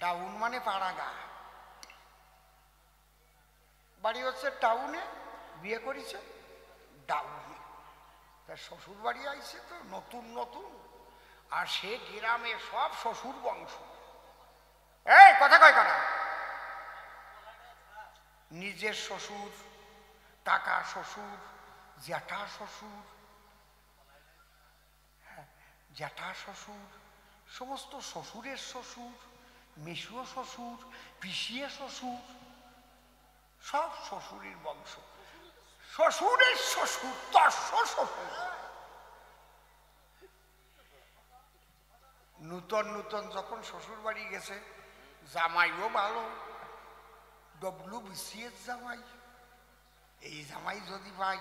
Town মানে পাড়াগা, বাড়ি হচ্ছে টাউনে, বিয়ে করেছে ডাউনে। তার শ্বশুর বাড়ি আইছে তো নতুন নতুন, আর সে গ্রামে সব শ্বশুর বংশ। এই কথা কয় কারা? নিজের শ্বশুর, টাকা শ্বশুর, জ্যাঠা শ্বশুর, জ্যাঠা শ্বশুর, সমস্ত শ্বশুরের শ্বশুর, মেসুও শ্বশুর, পিসিয়ে শ্বশুর, সব শ্বশুরের বংশ। শ্বশুরের শ্বশুর, তর্ষ শ্বশুর। নূতন নূতন যখন শ্বশুর বাড়ি গেছে, জামাইও ভালো, WBCS জামাই। এই জামাই যদি পাই,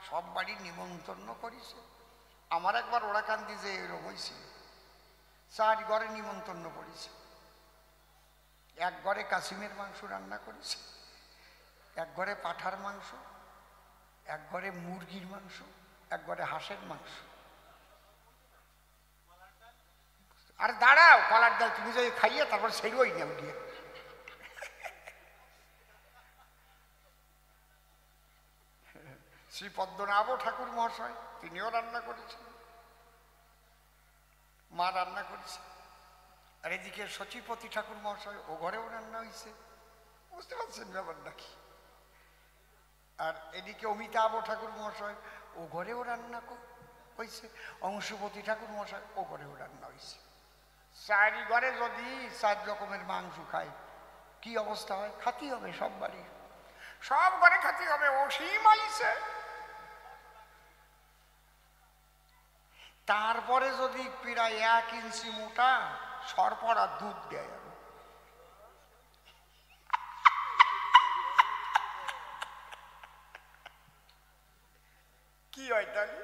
সব বাড়ি নিমন্ত্রণ করেছে। আমার একবার ওরাকান্দি যে এরকম হয়েছিল, 4 ঘরে নিমন্ত্রণ করেছে। এক ঘরে কাসিমের মাংস রান্না করেছে, এক ঘরে পাঠার মাংস, এক ঘরে মুরগির মাংস, এক ঘরে হাঁসের মাংস। আর দাঁড়াও, কলার ডাল তুমি যদি খাইয়ে তারপর সেরোই নাম দিয়ে। শ্রী পদ্মনাভ ঠাকুর মহাশয় তিনিও রান্না করেছেন, মা রান্না করেছে। আর এদিকে সচিপতি ঠাকুর মহাশয়, ও ঘরেও রান্না হয়েছে। বুঝতে পারছেন ব্যাপার নাকি? আর এদিকে অমিতাভ ঠাকুর মহাশয়, ও ঘরেও রান্না হয়েছে। অংশুপতি ঠাকুর মহাশয়, ও ঘরেও রান্না হয়েছে। 4 ঘরে যদি 4 রকমের মাংস খায়, কি অবস্থা হয়? খাতি হবে সব বাড়ি, সব ঘরে খাতি হবে। অসীম আইছে। তারপরে যদি প্রায় 1 ইঞ্চি মোটা সরপড়া দুধ দেয়, কি হয় তাহলে?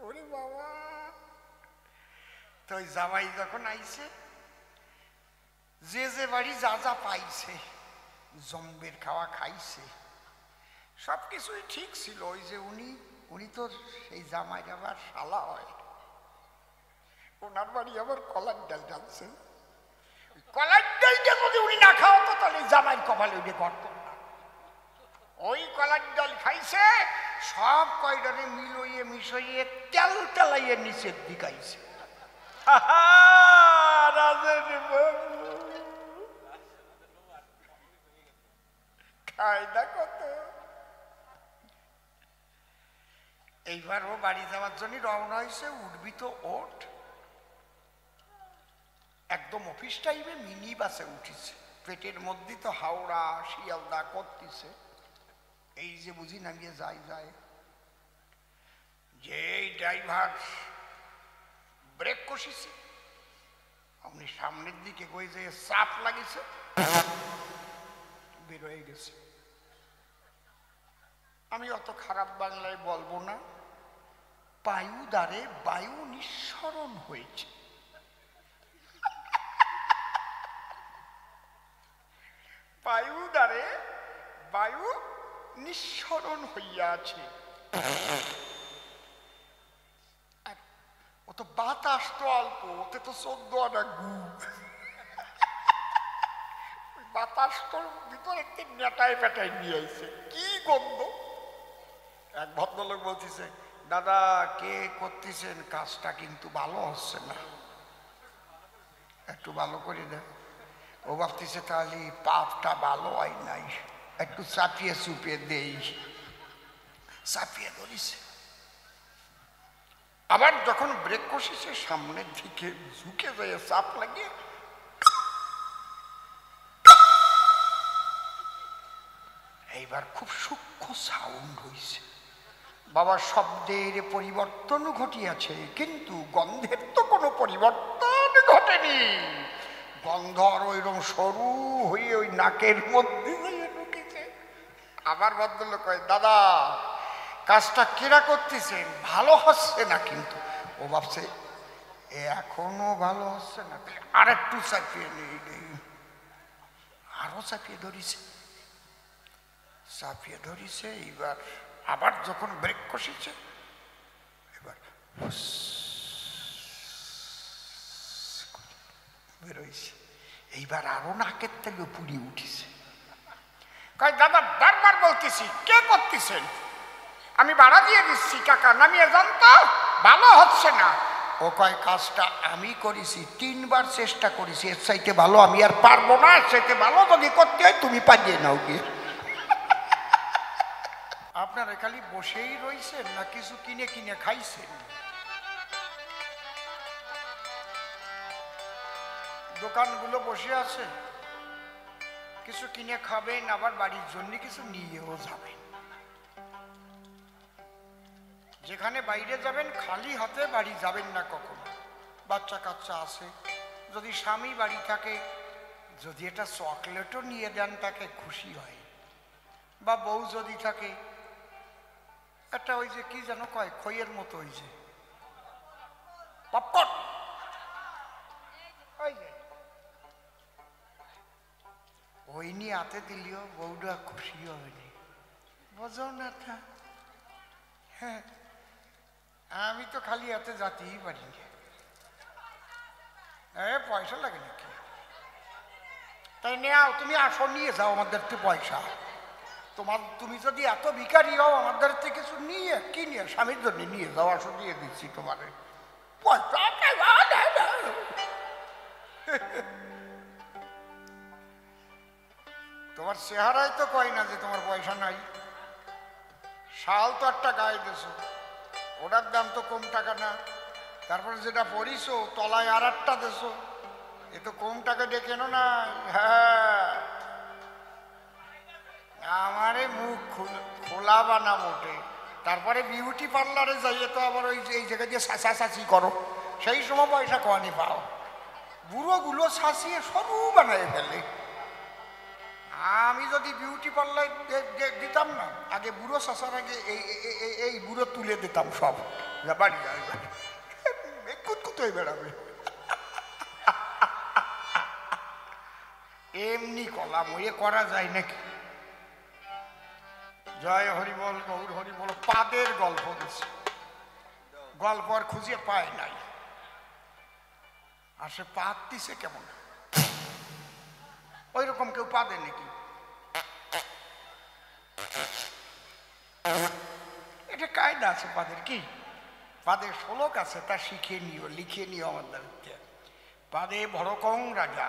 ওরে বাবা! তো জামাই যখন আইছে, যে যে বাড়ি যা যা পাইছে, জম্বের খাওয়া খাইছে, সবকিছুই ঠিক ছিল। ওই যে উনি তো সেই জামাই আবার শালা হয়, ওনার বাড়ি আবার কলার ডাল ডালছে। কলার ডালটা যদি উনি না খাওয়াতো তাহলে জামাই কপালে উঠে করতো না। ওই কলার ডাল খাইছে, সব কয়ডনে মিলইয়ে মিশইয়ে তেল তেলাইয়ে নিচের দিকাইছে। খায়দা কত! এইবার ও বাড়ি যাওয়ার জন্য রওনা হয়েছে। উঠবি তো ওঠ, একদম অফিস টাইমে মিনি বাসে উঠিছে। পেটের মধ্যে তো হাওড়া শিয়ালদা করতেছে, এই যে বুঝি নামিয়ে যায়। যে ড্রাইভার ব্রেক কষিছে, আপনি সামনের দিকে কই যে চাপ লাগিছে, বের হয়ে গেছে। আমি অত খারাপ বাংলায় বলবো না, পায়ুদ্বারে বায়ু নিঃসরণ হয়েছে। পায়ুদ্বারে বায়ু নিঃসরণ হইয়াছে। ও তো বাতাস তো অল্প, ওতে তো 14 আনা গু। বাতাস তোর ভিতরে নেটায় পেটায় নিয়ে আইছে, কি গন্ধ! এক ভদ্রলোক বলতেছে, দাদা কে করতেছেন কাজটা, কিন্তু ভালো হচ্ছে না, একটু ভালো করে দেন। ও ভাবতেছে তাহলে পাপটা ভালো হয় নাই, একটু চাপিয়ে চুপিয়ে দেই। চাপিয়ে ধরিছে। আবার যখন ব্রেক কষেছে, সামনের দিকে ঝুঁকে যায়, চাপ লাগিয়ে এইবার খুব সূক্ষ্ম সাউন্ড হয়েছে। বাবা, শব্দের পরিবর্তন ঘটিয়াছে, কিন্তু গন্ধের তো কোনো পরিবর্তন ঘটেনি। গন্ধ ওইরকম সরু হয়ে ওই নাকের মধ্যে ঢুকেছে। আবার ভদ্রলোক কয়, দাদা কাজটা কেরা করতেছেন, ভালো হচ্ছে না কিন্তু। ও ভাবছে এখনো ভালো হচ্ছে না, আর একটু চাপিয়ে নেই। আরো চাপিয়ে ধরিছে। এইবার আবার যখন ব্রেক কষেছে, এবার বেরোইছে। এইবার আরো নাকের তেলে পুড়ি উঠিছে। কয় দাদা বারবার বলতেছি, কে করতেছেন? আমি ভাড়া দিয়ে দিচ্ছি, টাকা নামিয়ে যান তো, ভালো হচ্ছে না। ও কয় কাজটা আমি করেছি, 3 বার চেষ্টা করেছি, এর চাইতে ভালো আমি আর পারবো না, এর চাইতে ভালো যদি করতে হয় তুমি পাঠিয়ে নাও গিয়ে। আপনারা খালি বসেই রইছেন না কিছু কিনে কিনে খাইছেন? দোকানগুলো বসে আছে, কিছু কিনে খাবেন, আবার বাড়ির জন্য কিছু নিয়েও যাবেন। যেখানে বাইরে যাবেন খালি হাতে বাড়ি যাবেন না কখনো। বাচ্চা কাচ্চা আছে, যদি স্বামী বাড়ি থাকে, যদি এটা চকলেটও নিয়ে দেন তাকে খুশি হয়। বা বউ যদি থাকে, একটা ওই যে কি যেন কয়, খইয়ের মতো ওই যে পপকর্ন, ওই নিয়ে হাতে দিলেও বউটা খুশি হয়নি, বোঝো না? হ্যাঁ, আমি তো খালি হাতে যেতেই পারি না, পয়সা লাগে নাকি? তাই নেও, তুমি আসো, নিয়ে যাও আমাদের থেকে পয়সা। তুমি যদি এত ভিখারি হও, আমাদের থেকে কিছু নিয়ে কি নিয়ে, স্বামীর জন্য নিয়ে যাও, আসো, দিয়ে দিচ্ছি তোমারে পয়সা। তোমার চেহারায় তো কয় না যে তোমার পয়সা নাই। শাল তো একটা গায়ে দেছো, ওটার দাম তো কম টাকা না। তারপরে যেটা পরিছো তলায় আর একটা দেছো, এ তো কম টাকা দিয়ে কেন না। হ্যাঁ, আমারে মুখ খোলা বানা মোটে। তারপরে বিউটি পার্লারে যাইয়ে তো আবার ওই যে এই জায়গা দিয়ে সাঁচি করো, সেই সময় পয়সা কয়নি পাও। বুড়োগুলো শাসিয়ে সরু বানায় ফেলে। আমি যদি বিউটি পার্লার দিতাম না, আগে বুড়ো শাসার আগে এই বুড়ো তুলে দিতাম সব, বাড়ি কুতকুতোই বেড়াবে। এমনি কলাম, ওয়ে করা যায় নাকি? জয় হরিবল, গৌর হরিবল। পাদের গল্প দিচ্ছে, গল্প আর খুঁজে পায় নাই। আর সে পাদ দিছে কেমন, ওই রকম কেউ পাদে নাকি? এটা কায়দা আছে পাদের, কি পাদের শ্লোক আছে, তা শিখে নিও, লিখে নিও আমাদের। পাদে ভরকং রাজা,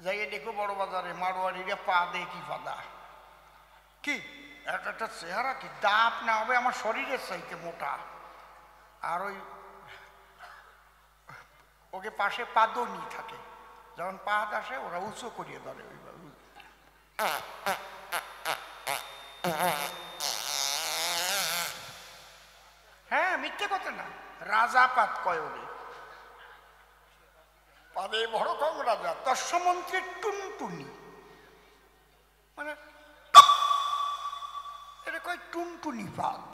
যাইয়ে দেখো বড় বাজারে মারোয়ারিরা পাদে কি পাদা, কি একটা চেহারা, কি দাঁত না হবে আমার শরীরের চাইতে মোটা, আর ওই ওকে পাশে পাদনি থাকে, যখন পাদ আসে ওরা উঁচু করিয়ে ধরে ওইভাবে। হ্যাঁ, মিথ্যে কথা না, রাজা পাদ কয় ওরে। পাদে ভরকং রাজা তস্যমন্ত্রী টুনটুনি, মানে এটা কয় টুনটুনি পাদ,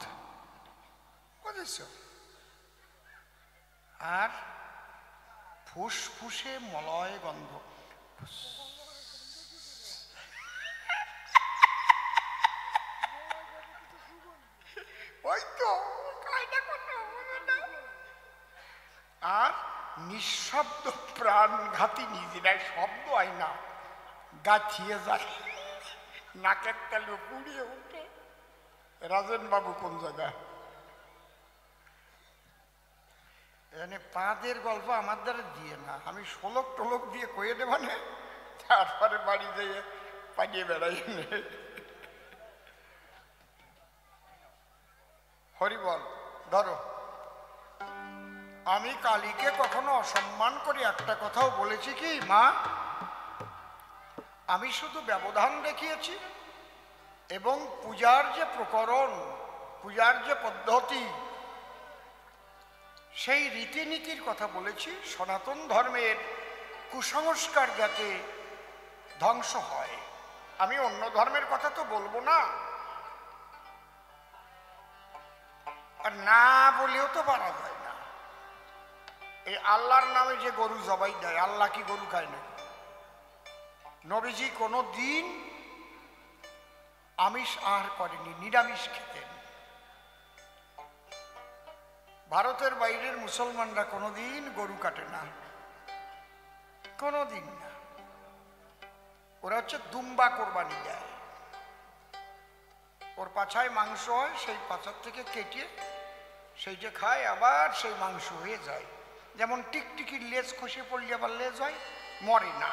বুঝেছ? আর ফুসফুসে মলয় গন্ধ, ওই তো আর নিঃশব্দ প্রাণঘাতী, নিজেরাই শব্দ হয় না, গাছিয়ে যায়, নাকের তালু পুড়িয়ে উঠে। রাজেন বাবু কোন জায়গায়? এখানে পাদের গল্প আমার দ্বারা দিয়ে না, আমি শোলক টোলক দিয়ে কয়ে দেব না, তারপরে বাড়ি যেয়ে পালিয়ে বেড়াই। হরিবল। ধরো, আমি কালীকে কখনো অসম্মান করে একটা কথাও বলেছি কি মা? আমি শুধু ব্যবধান দেখিয়েছি এবং পূজার যে প্রকরণ, পূজার যে পদ্ধতি, সেই রীতিনীতির কথা বলেছি। সনাতন ধর্মের কুসংস্কার যাতে ধ্বংস হয়। আমি অন্য ধর্মের কথা তো বলবো না, আর না বলেও তো পারা যায় না। এই আল্লাহর নামে যে গরু জবাই দেয়, আল্লাহ কি গরু খায় না? নবীজি কোনো দিন আমিষ আহার করেনি, নিরামিষ খেতেন। ভারতের বাইরের মুসলমানরা কোনোদিন গরু কাটে না, কোনোদিন না। ওরা হচ্ছে দুম্বা কোরবানি দেয়, ওর পাছায় মাংস হয়, সেই পাছার থেকে কেটে সেইটা খায়, আবার সেই মাংস হয়ে যায়। যেমন টিকটিকির লেজ খসে পড়লে আবার লেজ হয়, মরে না।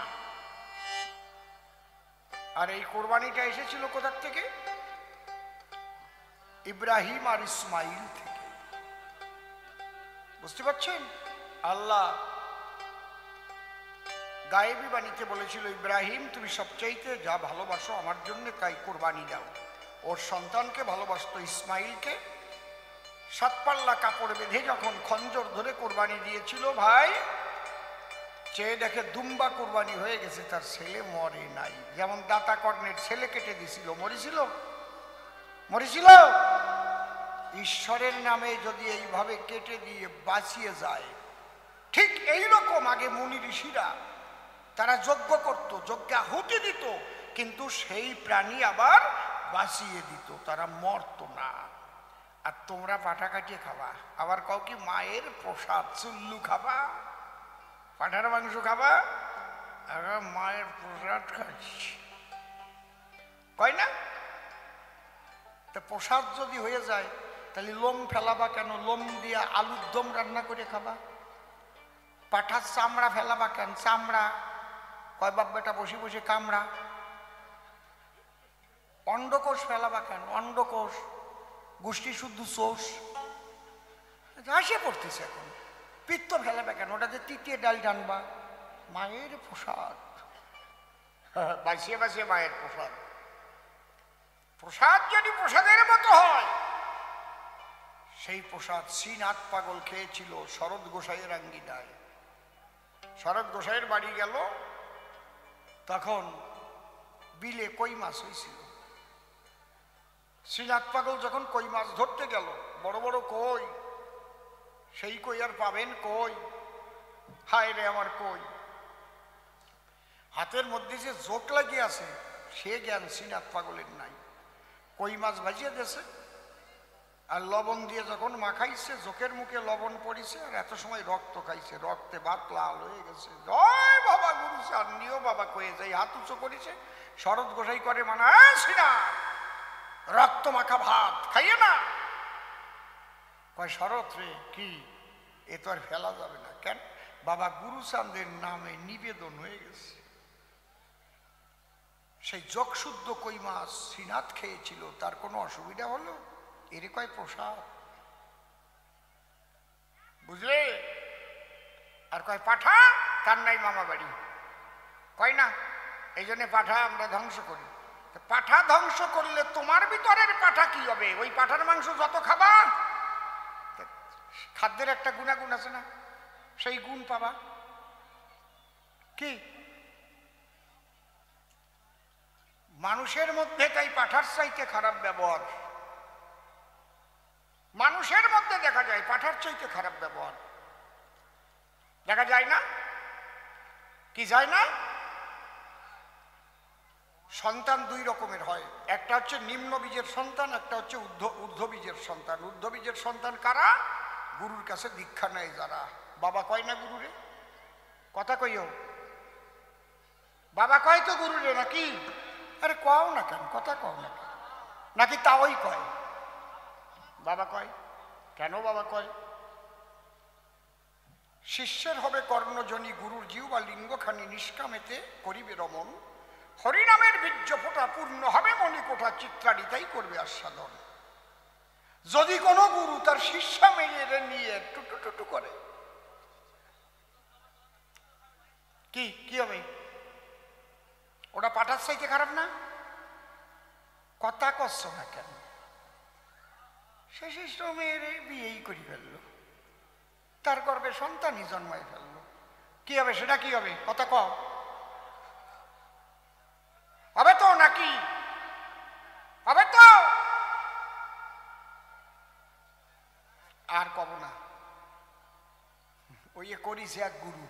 আর এই কোরবানিটা এসেছিল কোথার থেকে? ইব্রাহিম আর ইসমাইল থেকে। বুঝতে পারছেন? আল্লাহ গায়েবী বাণীতে বলেছিল, ইব্রাহিম তুমি সবচাইতে যা ভালোবাসো আমার জন্য তাই কোরবানি দাও। ওর সন্তানকে ভালোবাসত ইসমাইলকে। 7 পাল্লা কাপড় বেঁধে যখন খঞ্জর ধরে কোরবানি দিয়েছিল, ভাই চেয়ে দেখে দুম্বা কোরবানি হয়ে গেছে, তার ছেলে মরে নাই। যেমন দাতা কর্ণের ছেলে কেটে দিছিল, মরেছিল? মরেছিল? ঈশ্বরের নামে যদি এইভাবে কেটে দিয়ে বাঁচিয়ে যায়, ঠিক এইরকম আগে মুনি ঋষিরা তারা যজ্ঞ করত, যজ্ঞে আহুতি দিত, কিন্তু সেই প্রাণী আবার বাঁচিয়ে দিত, তারা মরত না। আর তোমরা পাঠা কাটিয়ে খাবা, আবার কাউ কি মায়ের প্রসাদ চুল্লু খাবা, পাঠার মাংস খাবা, আর মায়ের প্রসাদ খাচ্ছি, কয় না? তা প্রসাদ যদি হয়ে যায় তাহলে লোম ফেলাবা কেন? লোম দিয়ে আলুর দম রান্না করে খাবা। পাঠার চামড়া ফেলাবা কেন? চামড়া কয় বাপ বেটা বসে বসে কামড়া। অন্ডকোষ ফেলাবা কেন? অন্ডকোষ গোষ্ঠী শুদ্ধ চোষ আসে পড়তেছে এখন। পিত্ত ফেলাবে কেন? ওটাতে তৃতীয় ডাল টানবা। মায়ের প্রসাদ, বাঁচিয়ে বাঁচিয়ে মায়ের প্রসাদ। প্রসাদ যদি প্রসাদের মতো হয়, সেই প্রসাদ শ্রীনাথ পাগল খেয়েছিল শরৎ গোসাইয়ের আঙ্গিনায়। শরৎ গোসাইয়ের বাড়ি গেল, তখন বিলে কই মাছ হয়েছিল। শ্রীনাথ পাগল যখন কই মাছ ধরতে গেল, বড় বড় কই, সেই কই আর পাবেন কই? হায় রে আমার কই! হাতের মধ্যে যে জোক লাগিয়ে আছে সে জ্ঞান শ্রীনাথ পাগলের নাই। কই মাছ ভাজিয়ে দিয়েছে, আর লবণ দিয়ে যখন মাখাইছে, জোকের মুখে লবণ পড়িছে, আর এত সময় রক্ত খাইছে, রক্তে ভাত লাল হয়ে গেছে। জয় বাবা গুরু চান, নিও বাবা কয়ে যাই, হাত উঁচু করেছে। শরৎ গোসাই করে মানা, শ্রীনাথ রক্ত মাখা ভাত খাইয়ে না। কয় শরৎ রে, কি এ তো আর ফেলা যাবে না। কেন? বাবা গুরুচাঁদের নামে নিবেদন হয়ে গেছে। সেই যোগশুদ্ধ কই মাছ শ্রীনাথ খেয়েছিল, তার কোনো অসুবিধা হলো? এরে কয় প্রসাদ, বুঝলে? আর কয় পাঠা, তার নাই মামা বাড়ি, কয় না? এই জন্য পাঠা আমরা ধ্বংস করি। পাঠা ধ্বংস করলে তোমার ভিতরের পাঠা কি হবে? ওই পাঠার মাংস যত খাবা, খাদ্যের একটা গুণাগুণ আছে না, সেই গুণ পাবা। কি মানুষের মধ্যে তাই পাঠার চাইতে খারাপ ব্যবহার মানুষের মধ্যে দেখা যায়, পাঠার চাইতে খারাপ ব্যবহার দেখা যায় না? কি যায় না? সন্তান 2 রকমের হয়, একটা হচ্ছে নিম্ন বীজের সন্তান, একটা হচ্ছে ঊর্ধ্ব বীজের সন্তান। ঊর্ধ্ব বীজের সন্তান কারা? গুরুর কাছে দীক্ষা নেয় যারা। বাবা কয় না গুরুরে? কথা কইও, বাবা কয় তো গুরুরে নাকি? আরে কও না কেন? কথা কও না কেন? নাকি তাওই কয় বাবা কয়? কেন বাবা কয়? শিষ্যের হবে কর্ণজনী, গুরুর জিউ বা লিঙ্গখানি নিষ্কামেতে করিবে রমণ। হরিনামের বীর্য ফোঁটা পূর্ণ হবে মণিকোঠা, চিত্রারিতাই করবে আস্বাদন। যদি কোনো গুরু তার শিষ্যা মেয়ের নিয়ে টুটু টুটু করে, কি কি হবে? ওটা পাঠার চাইতে খারাপ না? কথা কচ্ছ না কেন? সে শিষ্য মেয়ের বিয়েই করে ফেললো, তার গর্ভে সন্তানই জন্মায় ফেললো, কি হবে? সেটা কি হবে? কথা কও, হবে তো নাকি? হবে তো? আর কব না, ওই করিছে এক গুরু,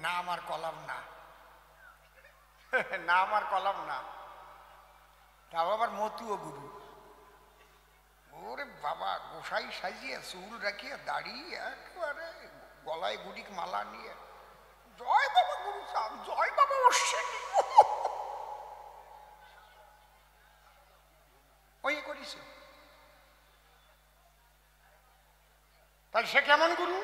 নাম আর কলাম না, নাম আর কলাম না, তাও আবার মতুও গুরু। ওরে বাবা, গোসাই সাজিয়ে চুল রাখিয়া দাড়ি একেবারে গলায় গুড়িক মালা নিয়ে, জয় বাবা গুরু চাঁদ, জয় বাবা অশ্বিনী, ওই করিস। তাই সে কেমন গুরু?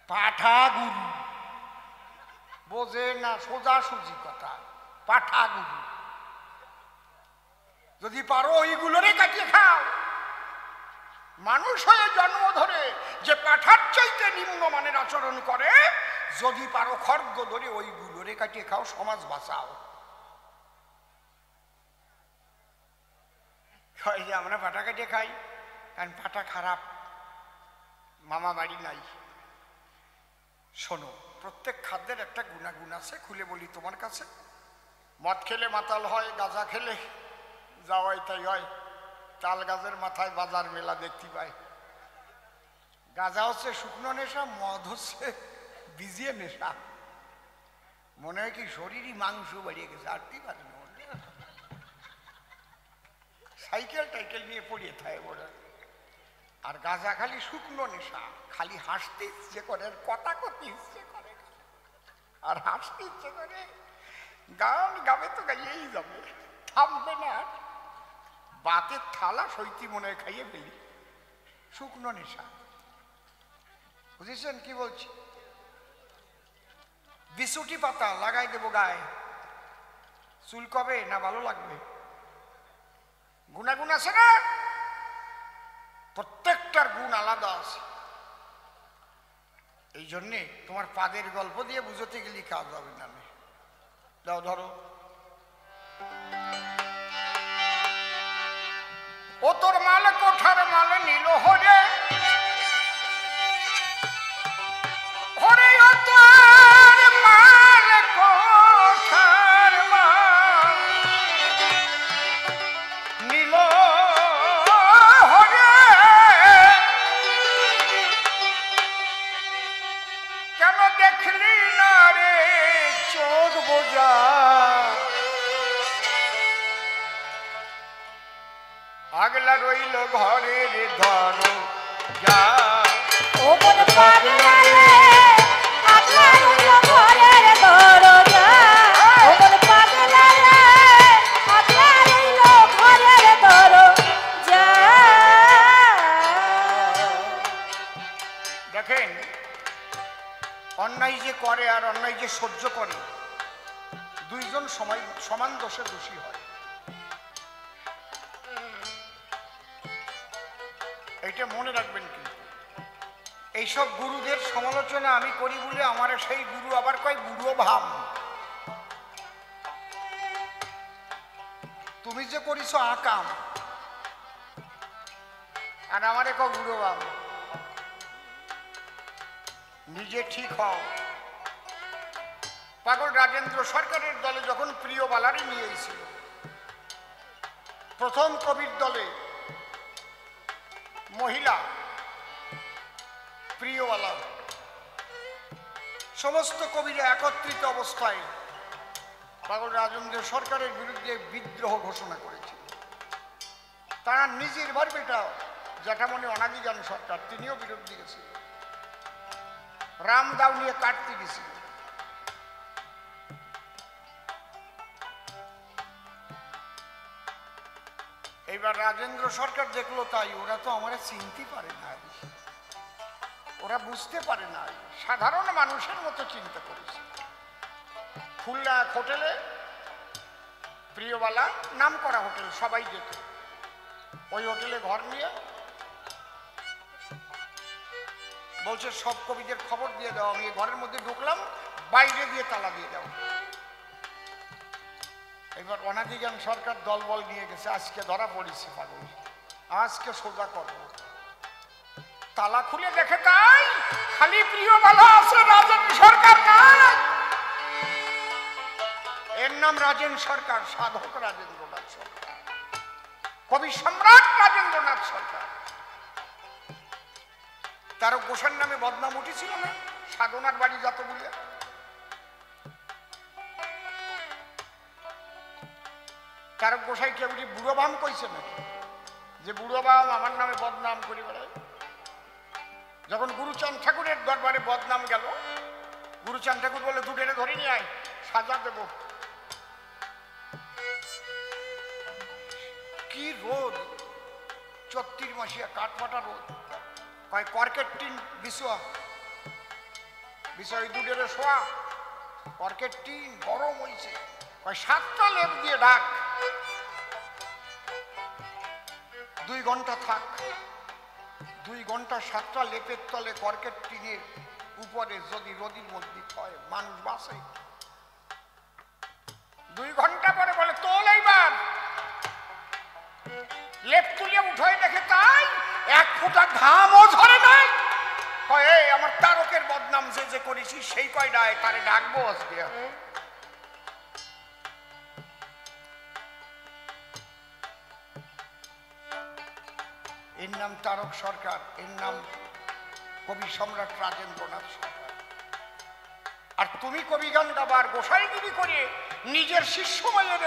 পাঠা গুরু, বোঝে না সোজাসুজি কথা, পাঠা গুরু। যদি পারো ওইগুলোরে কাটিয়ে খাও। মানুষ হয়ে জন্ম ধরে যে পাঠার চাইতে নিম্নমানের আচরণ করে, যদি পারো খড়গ ধরে ওইগুলোরে কাটিয়ে খাও, সমাজ বাঁচাও। যে আমরা পাটা কাটিয়ে খাই, কারণ পাটা খারাপ, মামা বাড়ি নাই। শোনো, প্রত্যেক খাদ্যের একটা গুণাগুণ আছে, খুলে বলি তোমার কাছে। মদ খেলে মাতাল হয়, গাঁজা খেলে যাওয়াই তাই হয়। তাল গাছের মাথায় বাজার মেলা দেখতে পায়। গাঁজা হচ্ছে শুকনো নেশা, মদ হচ্ছে ভিজিয়ে নেশা। মনে হয় কি শরীরই মাংস বাড়িয়ে গেছে, আটতেই পারে না। সাইকেল টাইকেল নিয়ে পড়িয়ে থাকে ওরা। আর গাঁজা খালি শুকনো নেশা, খালি হাসতে ইচ্ছে করে, আর কথা করতে ইচ্ছে করে, আর হাসতে ইচ্ছে করে। গান গাবে তো গাইয়েই যাবে, থামবে না। বাতের থালা সইতি মনে হয় খাইয়ে ফেলি, শুকনো নেশা। বুঝেছেন কি বলছি? বিছুটি পাতা লাগাই দেবো গায়ে, চুল কবে না ভালো লাগবে? গুণাগুণ আছে না, প্রত্যেকটার গুণ আলাদা আছে। এই জন্যে তোমার পাদের গল্প দিয়ে বুঝতে গেলে কাজ হবে না। দাও ধরো, ও তোর মাল কোঠার মাল নিল হরে, হরে ও তোর মাল কোঠার মাল নিল হরে, কেন দেখলি না রে চোখ বোঝা, আগলা রইল ঘরের ধরো যা। ও মন পাগলা রে, আগলা রইল ঘরের দরজা। ও মন পাগলা রে, আগলা রইল ঘরের দরজা। দেখেন, অন্যায় যে করে আর অন্যায় যে সহ্য করে, দুইজন সমান দোষে দোষী হয়। এইটা মনে রাখবেন। কিন্তু এইসব গুরুদের সমালোচনা আমি করি বলে আমার সেই গুরু আবার কয় গুরু ভাব। তুমি যে করিস আকাম, আর আমারে কয় গুরু ভাব। নিজে ঠিক হও। পাগল রাজেন্দ্র সরকারের দলে যখন প্রিয়বালারই নিয়ে এসেছিল, প্রথম কবির দলে মহিলা প্রিয়বালা, সমস্ত কবিরা একত্রিত অবস্থায় পাগল রাজেন্দ্র সরকারের বিরুদ্ধে বিদ্রোহ ঘোষণা করেছিল। তারা নিজের ভার বেটা জ্যাঠামণি অনাদিগান সরকার, তিনিও বিরোধী গেছিলেন। রামদাও নিয়ে কাটতে গেছিল। এইবার রাজেন্দ্র সরকার দেখলো তাই, ওরা তো আমার চিনতে পারে না, ওরা বুঝতে পারে না, সাধারণ মানুষের মতো চিন্তা করেছে। খুলনা হোটেলে প্রিয়বালা, নাম করা হোটেল, সবাই যেত। ওই হোটেলে ঘর নিয়ে বলছে সব কবিদের খবর দিয়ে দাও, আমি ঘরের মধ্যে ঢুকলাম, বাইরে দিয়ে তালা দিয়ে দাও। এবার অনাদিগান সরকার দলবল নিয়ে গেছে, আজকে ধরা পড়েছে পাগল, আজকে সোজা করবো। তালা খুলে দেখে তাই খালি প্রিয়বালা আছে, রাজেন্দ্র সরকার নাই। এর নাম রাজেন্দ্র সরকার, সাধক রাজেন্দ্রনাথ সরকার, কবি সম্রাট রাজেন্দ্রনাথ সরকার। তার গোসার নামে বদনাম উঠেছিল না, সাধনার বাড়ি যত বলে। তার গোসাই কেউ বুড়ো বাম কইছে নাকি যে বুড়ো বাম আমার নামে বদনাম করে বেড়ায়? দরবারে বদনাম গেল। গুরুচাঁদ ঠাকুর বলে দুটেরে ধরে নিয়ে আয়, সাজা দেব। কি রোদ, 34 মাসিয়া কাঠফাটা রোদ। কয় কর্কের টিন বিছুয়া, বিষয় দুটেরে শোয়া, কর্কের টিন গরম হয়েছে। কয় 7টা লেপ দিয়ে ডাক, 2 ঘন্টা থাক। 2 ঘন্টা 7টা লেপের তলে কর্কের টিনের উপরে যদি রোদির মধ্যে হয় মানুষ বাঁচে। 2 ঘন্টা পরে বলে তোল এইবার। লেপ তুলে উঠে দেখে তাই 1 ফোঁটা ঘামও ঝরে নাই। কয় এই আমার তারকের বদনাম যে যে করেছি সেই কয়টায় তারে ডাকবো আজকে। এর নাম তারক সরকার, এর নাম কবি সম্রাট রাজেন্দ্রনাথ সরকার। আর তুমি কবি গান গাবার গোসাইগিরি করে নিজের শিষ্য মায়ের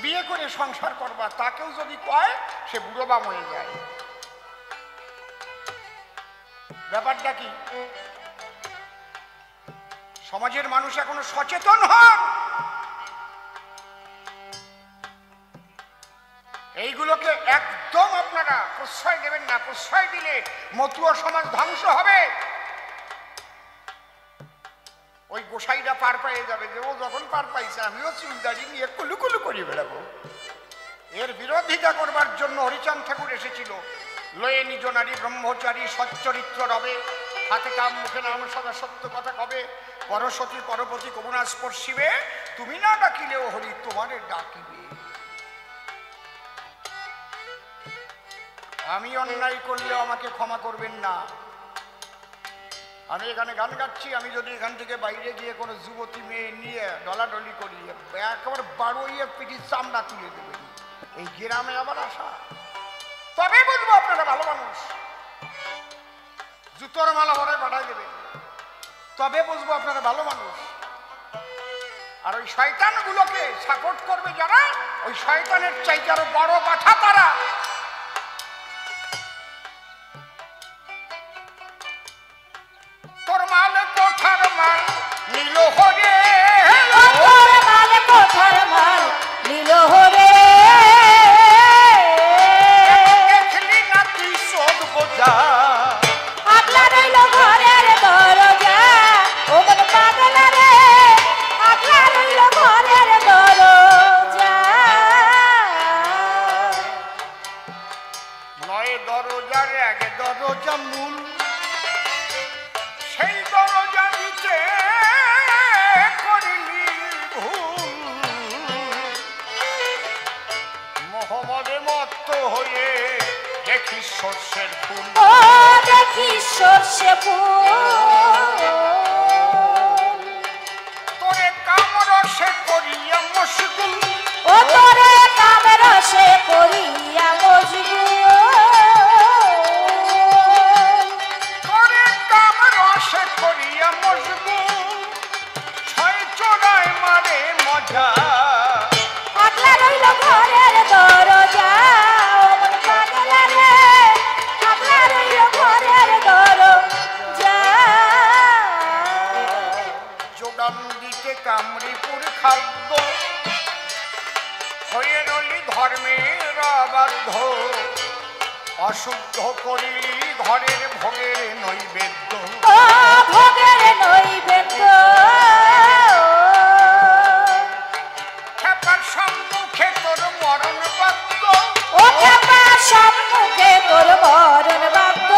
বিয়ে করে সংসার করবা, তাকেও যদি কয় সে বুড়ো বাম হয়ে যায়। ব্যাপারটা কি? সমাজের মানুষ এখনো সচেতন হন। এইগুলোকে একদম আপনারা প্রশ্রয় দেবেন না। প্রশ্রয় দিলে মতুয়া সমাজ ধ্বংস হবে। ওই গোসাইটা পার পেয়ে যাবে যে ও যখন পার পাইছে আমিও চুলদারি নিয়ে কুলুকুলু করে বেড়াবো। এর বিরোধিতা করবার জন্য হরিচাঁদ ঠাকুর এসেছিল। লয়ে নিজ নারী ব্রহ্মচারী সচ্চরিত্র রবে, হাতে কাম মুখে নাম সদা সত্য কথা কবে, পরশতী পরপতি করুণা স্পর্শিবে, তুমি না ডাকিলেও হরি তোমারে ডাকিবে। আমি অন্যায় করলেও আমাকে ক্ষমা করবেন না। আমি এখানে গান গাচ্ছি, আমি যদি এখান থেকে বাইরে গিয়ে কোনো যুবতী মেয়ে নিয়ে ডলাডলি করি একেবারে বারোইয়ে পিঠি চামড়া তুলে দেবেন। এই গ্রামে আবার আসা, তবে বুঝবো আপনারা ভালো মানুষ। জুতোর মালা ভরায় পাঠাই দেবেন, তবে বুঝবো আপনারা ভালো মানুষ। আর ওই শয়তানগুলোকে সাপোর্ট করবে যারা, ওই শয়তানের চাইতে আরো বড় পাঠা তারা। তোর মাল কোঠার মাল নীল হরে, তোর মাল কোঠার মাল নীল হরে, দেখলি না তুই শোধ বোঝা, আগলা রইল ঘরের দরজা, ও মন পাগলা রে, আগলা রইল ঘরের দরজা। নয় দরজার এক দরজা মূল, সেই দরজা নিচে করিলি ভুল। মোহাম্মদে মত্ত হয়ে দেখি সর্ষের ফুল, ও দেখি সর্ষে ফুল, তোরে কামরসে করিয়া মশগুল, ও তোরে কামের সে করিয়া মজগুল, তোরে কামরসে করিয়া মশগুল, ছয় চোরায় মারে মজা। আগলা রইল ঘরের দরজা, ও মন পাগলা রে, আগলা রইল ঘরের দরজা। যোগান দিতে কামরিপুর খাদ্য, হয়ে রলি ধর্মের অবাধ্য, অশুদ্ধ করিলি ঘরের ভোগের নৈবেদ্য। ও ভোগের নৈবেদ্য, খেপার সম্মুখে তোর মরণ বাক্য, ও খেপার সম্মুখে তোর মরণ বাক্য।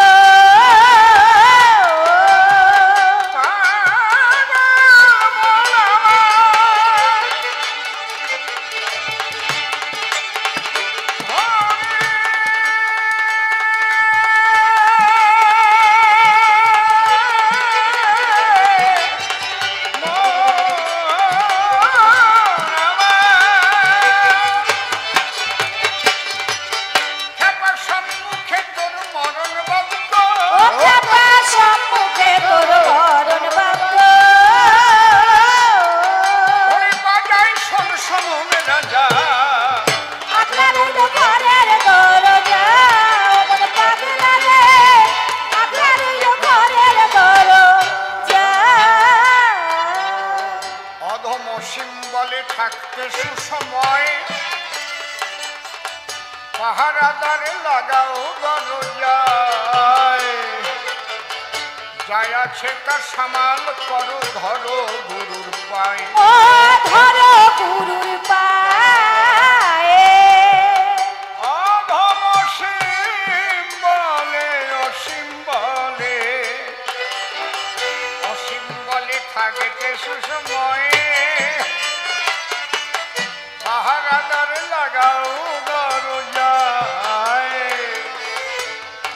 যাই আছে তা সামাল করো ধরো গুরুর পায়ে ও ধরো গুরুর পায়ে অধম অসীম বলে অসীম বলে অসীম বলে থাকেতে সুসময়ে পাহারাদার লাগাও দরজায়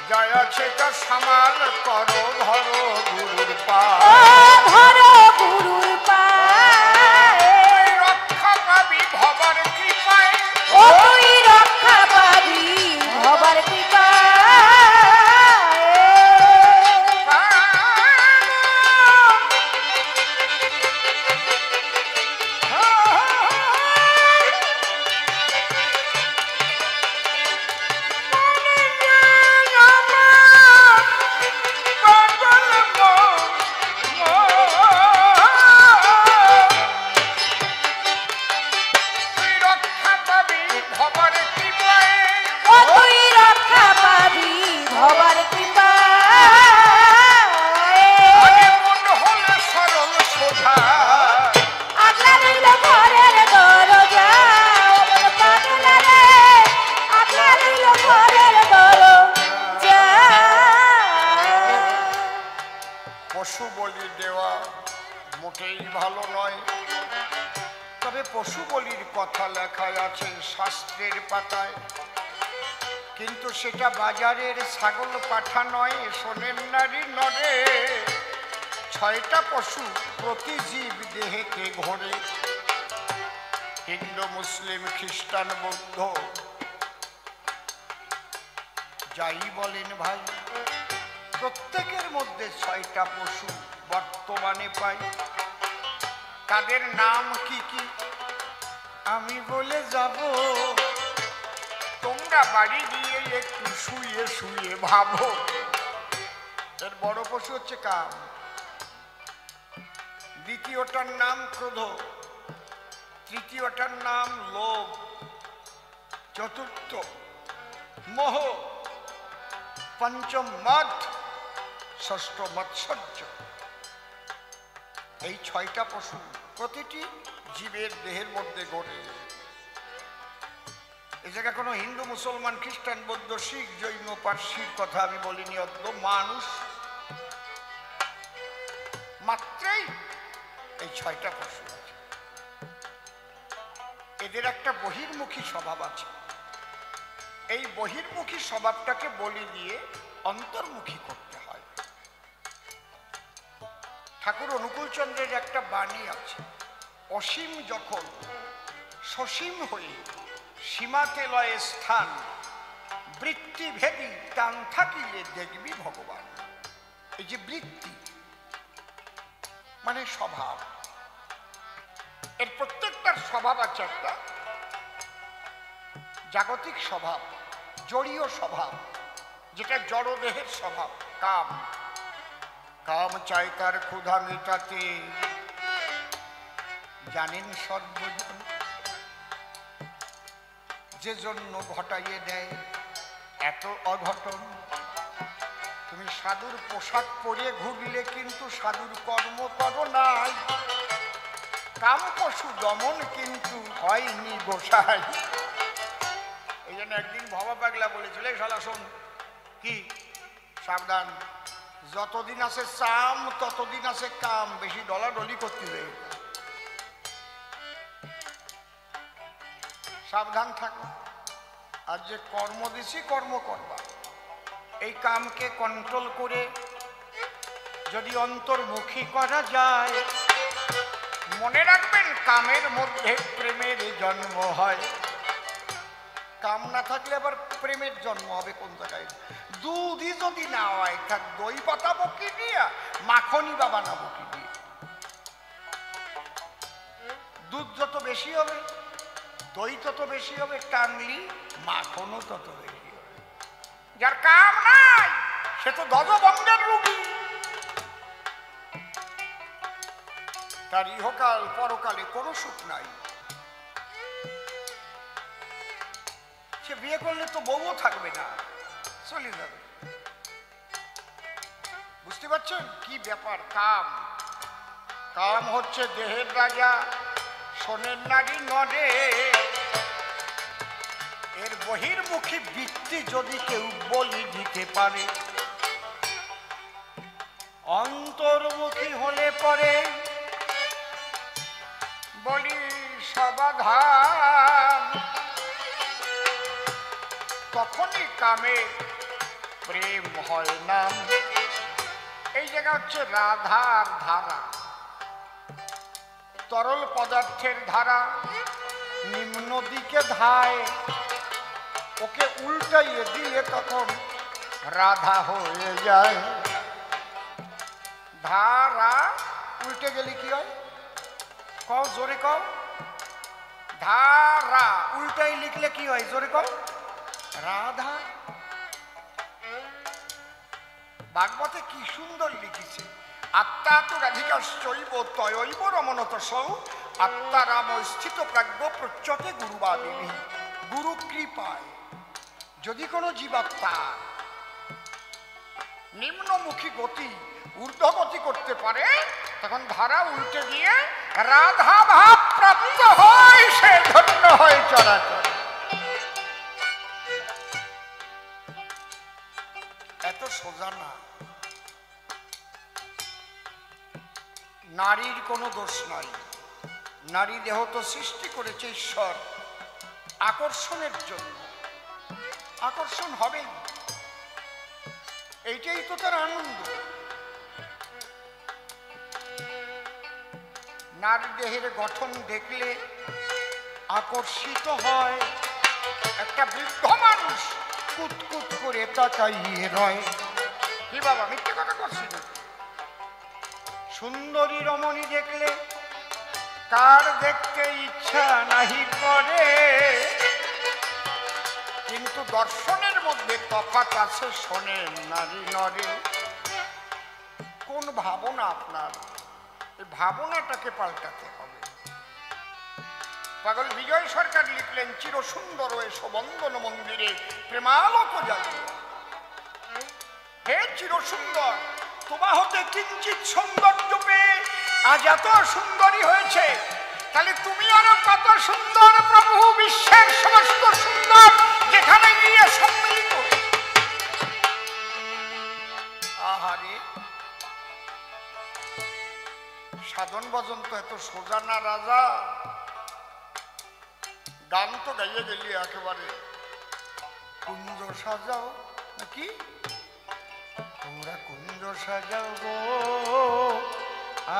জয় আছে তা সামাল করো ধরো গুরুর ও পায়ে ধরো গুরুর পায়ে রক্ষা পাবি ভবার কৃপায় ও তুই রক্ষা পাবি ভবার কৃপায় রক্ষা পাবি ভবার কৃপায় ও তুই রক্ষা পাবি ভবার কৃপায় মন হলে সরল সোজা আগলা রইল ঘরের দরজা মন পাগলা রে আগলা রইল ঘরের দরজা পশু বলি দেওয়া মোটেই ভালো নয় তবে পশু বলির কথা লেখা আছে শাস্ত্রের পাতায় কিন্তু সেটা বাজারের ছাগল পাঠা নয় শোনেন নারী নরে 6টা পশু প্রতি জীব দেহেতে ঘোরে হিন্দু মুসলিম খ্রিস্টান বৌদ্ধ যাই বলেন ভাই প্রত্যেকের মধ্যে 6টা পশু বর্তমানে পাই তাদের নাম কি কি আমি বলে যাব তোমরা বাড়ি গিয়ে একটু শুয়ে শুয়ে ভাবো এর বড় পশু হচ্ছে কাম দ্বিতীয়টার নাম ক্রোধ তৃতীয়টার নাম লোভ চতুর্থ মোহ পঞ্চম মদ ষষ্ঠ মৎসর্য এই 6টা পশু প্রতিটি জীবের দেহের মধ্যে গড়ে এই জায়গায় কোনো হিন্দু মুসলমান খ্রিস্টান বৌদ্ধ শিখ জৈন পার্সির কথা আমি বলিনি অদ্য মানুষ মাত্রই এই 6টা পশু আছে এদের একটা বহির্মুখী স্বভাব আছে এই বহির্মুখী স্বভাবটাকে বলি দিয়ে অন্তর্মুখী করতে হয় ঠাকুর অনুকূলচন্দ্রের একটা বাণী আছে অসীম যখন সসীম হয়ে সীমাতে লয়ে স্থান বৃত্তিভেদী টান থাকিলে দেখবি ভগবান এই যে বৃত্তি মানে স্বভাব এর প্রত্যেকটার স্বভাব আছে একটা জাগতিক স্বভাব জড়ীয় স্বভাব যেটা জড়দেহের স্বভাব কাম কাম চাই তার ক্ষুধা মেটাতে জানেন সর্বজন যে জন্য ঘটাইয়ে দেয় এত অঘটন তুমি সাধুর পোশাক পরে ঘুরলে কিন্তু সাধুর কর্ম করো নাই কাম পশু দমন কিন্তু হয়নি গোসাই এই জন্য একদিন ভবা পাগলা বলেছিল শালা শোন কি সাবধান যতদিন আছে চাম ততদিন আছে কাম বেশি ডলাডলি করতে দেয় সাবধান থাকো আর যে কর্ম দিছি কর্ম করবা এই কামকে কন্ট্রোল করে যদি অন্তর্মুখী করা যায় মনে রাখবেন কামের মধ্যে প্রেমের জন্ম হয় কাম না থাকলে আবার প্রেমের জন্ম হবে কোন জায়গায় দুধই যদি না হয় থাক দই পাতাবো কি দিয়া মাখনই বা বানাবো কি দিয়ে দুধ যত বেশি হবে দই তত বেশি হবে টানলি মাখনও তত বেশি হবে যার কাম নাই সে তো দজবঙ্গের রোগী তার ইহকাল পরকালে কোনো সুখ নাই সে বিয়ে করলে তো বউও থাকবে না চলে যাবে বুঝতে পারছেন কি ব্যাপার? কাম, কাম হচ্ছে দেহের রাজা, সোনের নারী নরে। এর বহির্মুখী বৃত্তি যদি কেউ বলি দিতে পারে, অন্তর্মুখী হলে পরে বলি সমাধান। তখনই কামে প্রেম হয় নাম। এই জায়গা হচ্ছে রাধার ধারা, তরল পদার্থের ধারা নিম্ন দিকে ধায়, ওকে উল্টাইয়ে দিলে তখন রাধা হয়ে যায়। ধারা উল্টে গেলে কি হয়? কও জোরে কও। ধারা উল্টাই লিখলে কি হয়? জোরে কও। রাধা। ভাগবতে কি সুন্দর লিখেছে, আত্মা তো রাধিকাশ্চৈব তয়ৈব রমণত সৌ আত্মারাম স্থিত প্রাজ্ঞ প্রচ্যতে গুরুবাদিনী। গুরু কৃপায় যদি কোনো জীবাত্মা নিম্নমুখী গতি ঊর্ধ্বগতি করতে পারে, তখন ধারা উল্টে গিয়ে রাধা ভাব প্রাপ্ত হয়, সে ধন্য হয় চরাচর। এত সোজা না। নারীর কোনো দোষ নাই, নারী দেহ তো সৃষ্টি করেছে ঈশ্বর আকর্ষণের জন্য, আকর্ষণ হবেই, এইটাই তো তার আনন্দ। নারী দেহের গঠন দেখলে আকর্ষিত হয়। একটা বৃদ্ধ মানুষ কুতকুত করে তাকাইয়ে রয়। কি বাবা মিথ্যে কথা করছি না? সুন্দরী রমণী দেখলে কার দেখতে ইচ্ছা নাহি করে, কিন্তু দর্শনের মধ্যে তফাৎ আছে শোনেন নারী নরে। কোন ভাবনা আপনার, এই ভাবনাটাকে পাল্টাতে হবে। পাগল বিজয় সরকার লিখলেন, চির সুন্দর এসো বন্দন মন্দিরে প্রেমালোক জ্বালিয়ে। হে চির সুন্দর, তোমা হতে কিঞ্চিত সৌন্দর্য পেয়ে আজ এত সুন্দরী হয়েছে, তাহলে তুমি আরো কত সুন্দর প্রভু, বিশ্বের সমস্ত সুন্দর যেখানে গিয়ে সম্মিলিত। আহারে, সাধন ভজন তো এত সোজা না রাজা। গান তো গাইয়ে গেলি একেবারে, কুঞ্জ সাজাও নাকি, তোমরা কুঞ্জ সাজাও গো,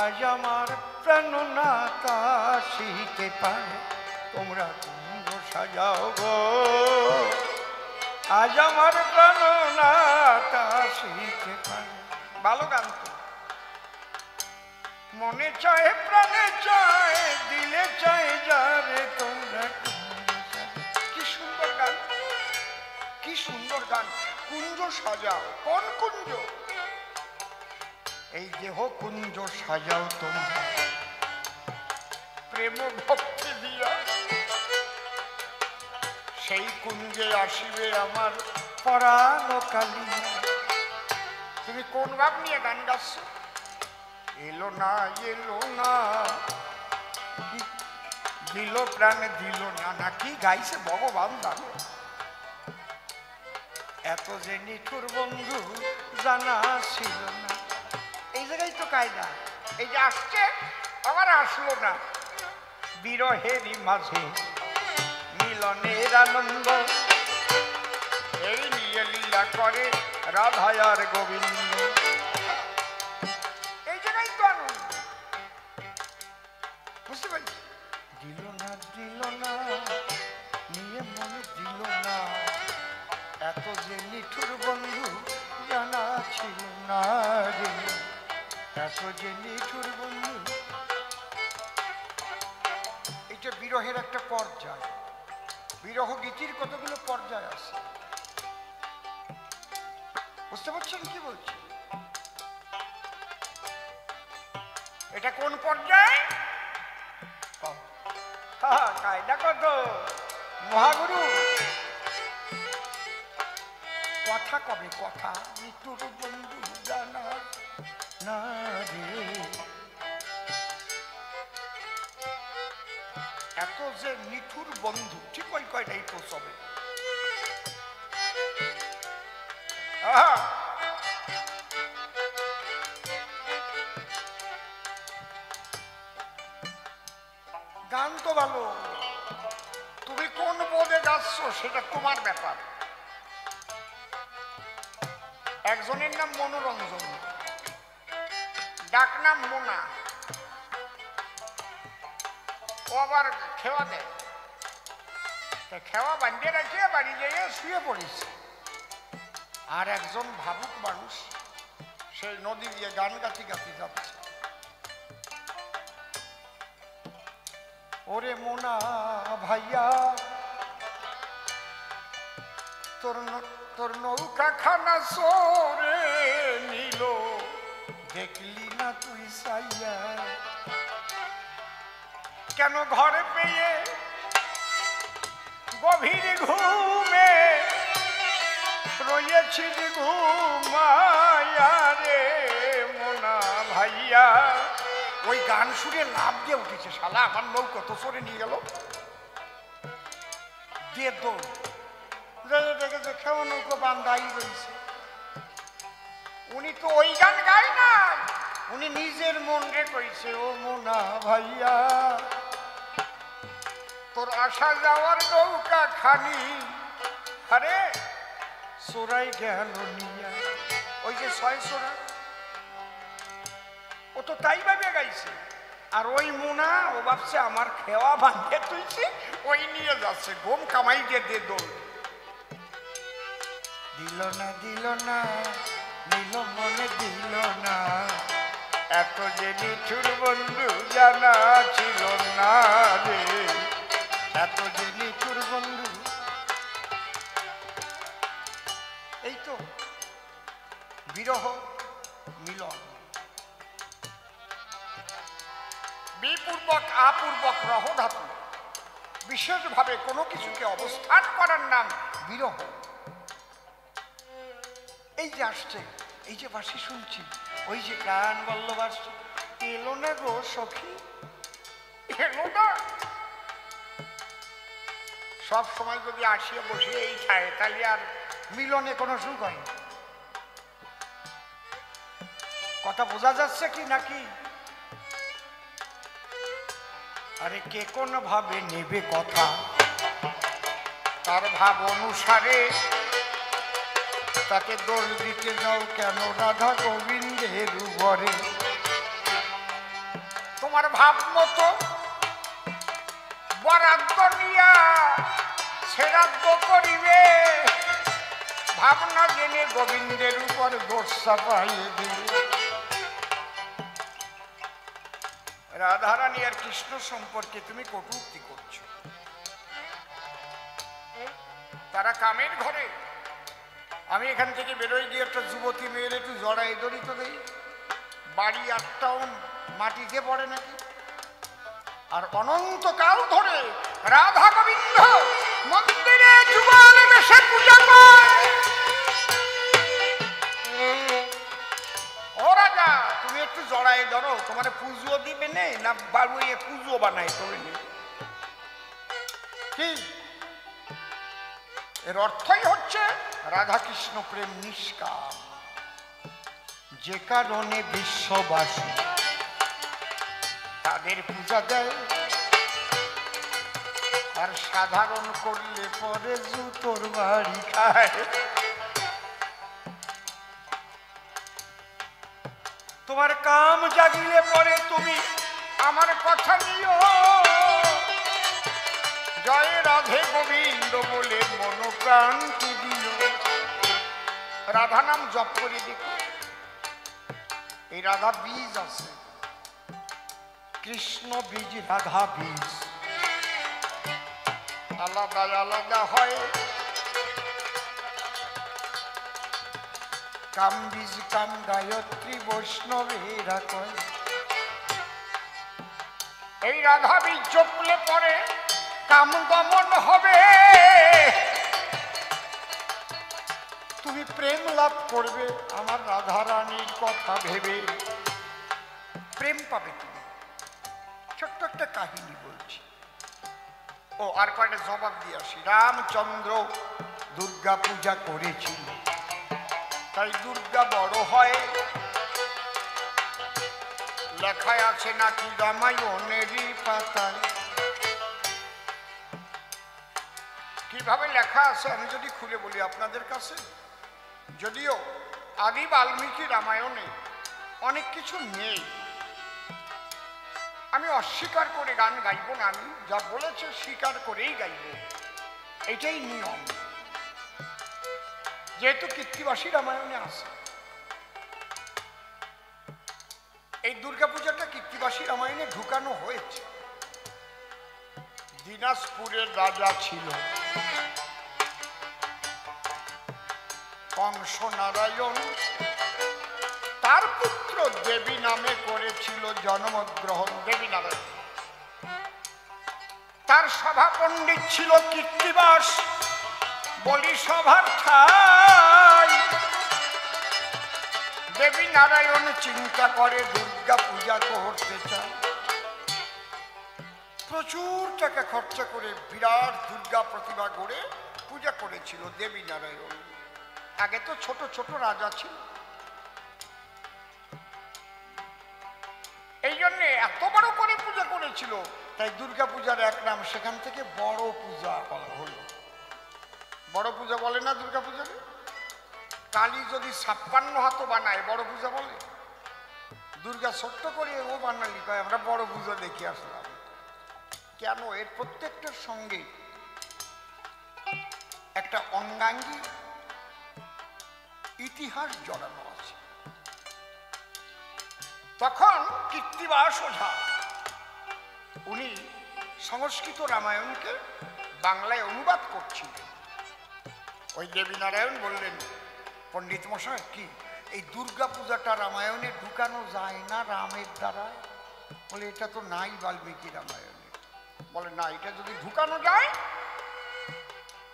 আজ আমার প্রাণনাথ আসিতে পারে। তোমরা কুঞ্জ সাজাও গো, আজ আমার প্রাণনাথ আসিতে পারে। ভালো গান তো। মনে চায় প্রাণে চায় দিলে চায় যারে, তোমরা কি সুন্দর গান, কি সুন্দর গান। কুঞ্জ সাজাও, কোন কুঞ্জ? এই দেহ কুঞ্জ সাজাও তোমরা প্রেম ভক্তি দিয়া, সেই কুঞ্জে আসিবে আমার পরাণ কালিয়া। তুমি কোন ভাব নিয়ে গান গাচ্ছ? এলো না এলো না, দিল প্রাণে দিল না, নাকি গাইছে ভগবান জানে। এত যে নিঠুর বন্ধু জানা ছিল না। এই জায়গায় তো কায়দা, এই যে আসছে আবার আসলো না। বিরহেরই মাঝে মিলনের আনন্দ, এই নিয়ে লীলা করে রাধা আর গোবিন্দ। এই জায়গায় তো আনন্দ, বুঝতে পারছি। দিল না নিয়ে মনে দিল না, এত যে নিঠুর বন্ধু জানা ছিল না রে, এত যে নিঠুর বন্ধু। এটা বিরহের একটা পর্যায়। বিরহ গীতির কতগুলো পর্যায় আছে, বুঝতে পারছেন কি বলছি? এটা কোন পর্যায়? কায়দা কত মহাগুরু। কথা কবে কথা নিঠুর বন্ধু জানা না রে। এত যে নিঠুর বন্ধু ঠিক ওই কয়টাই তো সবে। গান তো ভালো, তুমি কোন বোধে গাচ্ছ সেটা তোমার ব্যাপার। একজনের নাম মনোরঞ্জন, ডাক নাম মোনা, ও আবার খেওয়া দেয়। খেওয়া বান্ধিয়ে রাখিয়ে বাড়ি যাইয়ে শুয়ে পড়েছে। আর একজন ভাবুক মানুষ সেই নদী দিয়ে গান গাতি গাতি যাচ্ছে। ওরে মোনা ভাইয়া তোর নৌকা খানা সরে নিল, দেখলি না তুই সাইয়া, কেন ঘরে পেয়ে গভীর ঘুমে রয়েছি ঘুমায়া রে মোনা ভাইয়া। ওই গান শুনে লাভ দিয়ে উঠেছে, শালা আমার নৌকা তো সরে নিয়ে গেল। দিয়ে দৌড় দেখেছে খেওয়া নৌকা বান্ধাই রয়েছে। উনি তো ওই গান গায় না, উনি নিজের মন রে কইছে, ও মোনা ভাইয়া তোর আসা যাওয়ার নৌকা খানি আরে সোরাই গেল নিয়া। ওই যে ছয় সোরা, ও তো তাই ভাবে গাইছে। আর ওই মোনা ও ভাবছে আমার খেওয়া বাঁধে তুইছে, ওই নিয়ে যাচ্ছে ঘুম কামাই দিয়ে দে দৌড়। দিল না নীল মনে দিল না, এত যে নিঠুর বন্ধু জানা ছিল না রে, এত যে নিঠুর বন্ধু। এই তো বিরহ মিলন, বিপূর্বক আপূর্বক রহ ধাতু, বিশেষভাবে কোনো কিছুকে অবস্থান করার নাম বিরহ। এই যে আসছে, এই যে বাসি শুনছি, ওই যে প্রাণ বল্লভ আসছে, এলো না গো সখী, এলো না। সব সময় যদি আসিয়ে বসে এই খায় তাহলে আর মিলনে কোনো সুখ হয় না। কথা বোঝা যাচ্ছে কি নাকি? আরে কে কোন ভাবে নেবে কথা, তার ভাব অনুসারে তাকে দোষ দিতে যাও কেন রাধা গোবিন্দের উপরে। তোমার ভাব মতো বরাদ্দ নিয়া সেরাদ্দ করিবে, ভাবনা জেনে গোবিন্দের উপর দোষ চাপাইয়ে দিবে। রাধারানী আর কৃষ্ণ সম্পর্কে তুমি কটূক্তি করছো। তারা কামের ঘরে, আমি এখান থেকে বেরোয় গিয়ে একটা যুবতী মেয়ের একটু জড়াই দড়িত দেই, বাড়ি আটটাও মাটিতে পড়ে নাকি। আর অনন্তকাল ধরে রাধা গোবিন্দ মন্দিরে যুগল বেশে পূজা করে। ও রাজা তুমি একটু জড়াই ধরো, তোমার পুজো দিবে নেই না বাবু এ পুজো বানাই তবে নেই কি? এর অর্থই হচ্ছে রাধাকৃষ্ণ প্রেম নিষ্কাম, যে কারণে বিশ্ববাসী তাদের পূজা দেয়। আর সাধারণ করলে পরে জুতোর বাড়ি খায়। তোমার কাম জাগিলে পরে তুমি আমার কথা নিও, জয় রাধে গোবিন্দ বলে মনোপ্রাণকে দিও। রাধা নাম জপ করে দেখো, এই রাধা বীজ আছে, কৃষ্ণ বীজ রাধা বীজ আলাদা আলাদা হয়। কাম বীজ কাম গায়ত্রী বৈষ্ণবেরা কয়। এই রাধা বীজ জপলে পরে কাম দমন হবে। তুমি প্রেম লাভ করবে আমার রাধারানীর কথা ভেবে। প্রেম পাবে তুমি। ছোট্ট একটা কাহিনী বলছি। ও আর কয়েকটা জবাব দিয়ে আসি। রামচন্দ্র দুর্গা পূজা করেছিল, তাই দুর্গা বড় হয়। লেখায় আছে নাকি রামায়ণেরই পাতায়। কিভাবে লেখা আছে আমি যদি খুলে বলি আপনাদের কাছে, যদিও আদি বাল্মীকি রামায়ণে অনেক কিছু নেই, আমি অস্বীকার করে গান গাইব না। আমি যা বলেছে স্বীকার করেই গাইব, এটাই নিয়ম। যেহেতু কৃত্তিবাসী রামায়ণে আছে, এই দুর্গাপূজাটা কৃত্তিবাসী রামায়ণে ঢুকানো হয়েছে। দিনাজপুরের রাজা ছিল কংস নারায়ণ, তার পুত্র দেবী নামে করেছিল জন্মগ্রহণ। দেবী নারায়ণ, তার সভা পণ্ডিত ছিল কৃত্তিবাস, বলি সভার ঠাই। দেবী নারায়ণ চিন্তা করে দুর্গা পূজা করতে চায়। প্রচুর টাকা খরচা করে বিরাট দুর্গা প্রতিমা গড়ে পূজা করেছিল দেবী নারায়ণ। আগে তো ছোট ছোট রাজা ছিল, এই জন্যে এত বড় করে পূজা করেছিল। তাই দুর্গা পূজার এক নাম সেখান থেকে বড় পূজা বলা হলো। বড় পূজা বলে না দুর্গা পূজাকে? কালী যদি 56 হাত বানায় বড় পূজা বলে? দুর্গা ছোট্ট করে ও বানালি কয় আমরা বড় পূজা দেখে আসলাম। কেন? এর প্রত্যেকটার সঙ্গে একটা অঙ্গাঙ্গী ইতিহাস জড়ানো আছে। তখন কৃত্তিবাস ওঝা উনি সংস্কৃত রামায়ণকে বাংলায় অনুবাদ করছিলেন। ওই দেবী নারায়ণ বললেন, পণ্ডিত মশাই কি এই দুর্গা পূজাটা রামায়ণে ঢুকানো যায় না রামের দ্বারা? বলে এটা তো নাই বাল্মীকি রামায়ণে। বলে না, এটা যদি ঢুকানো যায়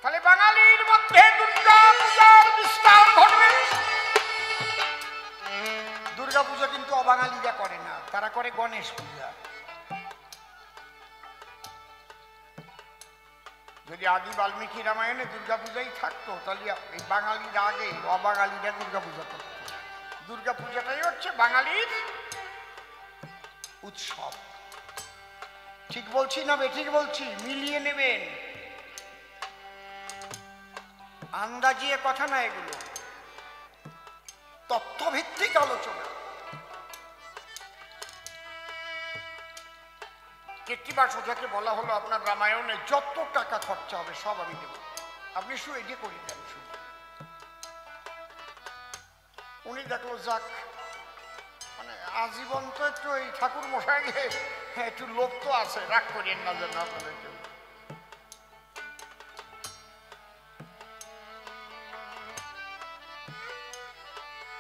তাহলে বাঙালির মধ্যে দুর্গা পূজার বিস্তার ঘটবে। দুর্গা পূজা কিন্তু অবাঙালিরা করে না, তারা করে গণেশ পূজা। যদি আদি বাল্মীকি রামায়ণে দুর্গা পূজাই থাকতো তাহলে এই বাঙালির আগে অবাঙালিরা দুর্গা পূজা করত। দুর্গা পূজাটাই হচ্ছে বাঙালির উৎসব। ঠিক বলছি না বেঠিক বলছি? মিলিয়ে নেবেন, আন্দাজিয়ে কথা না, এগুলো তথ্যভিত্তিক আলোচনা। কৃত্তিবাস ওঝাকে বলা হলো আপনার রামায়ণে যত টাকা খরচা হবে সব আমি দেব, আপনি শুধু এটি করে দেন। শুধু উনি দেখলো যাক, মানে আজীবন তো একটু এই ঠাকুর মশাই একটু লোভ তো আছে, রাগ করিয়েন না যেন আপনাদের কেউ।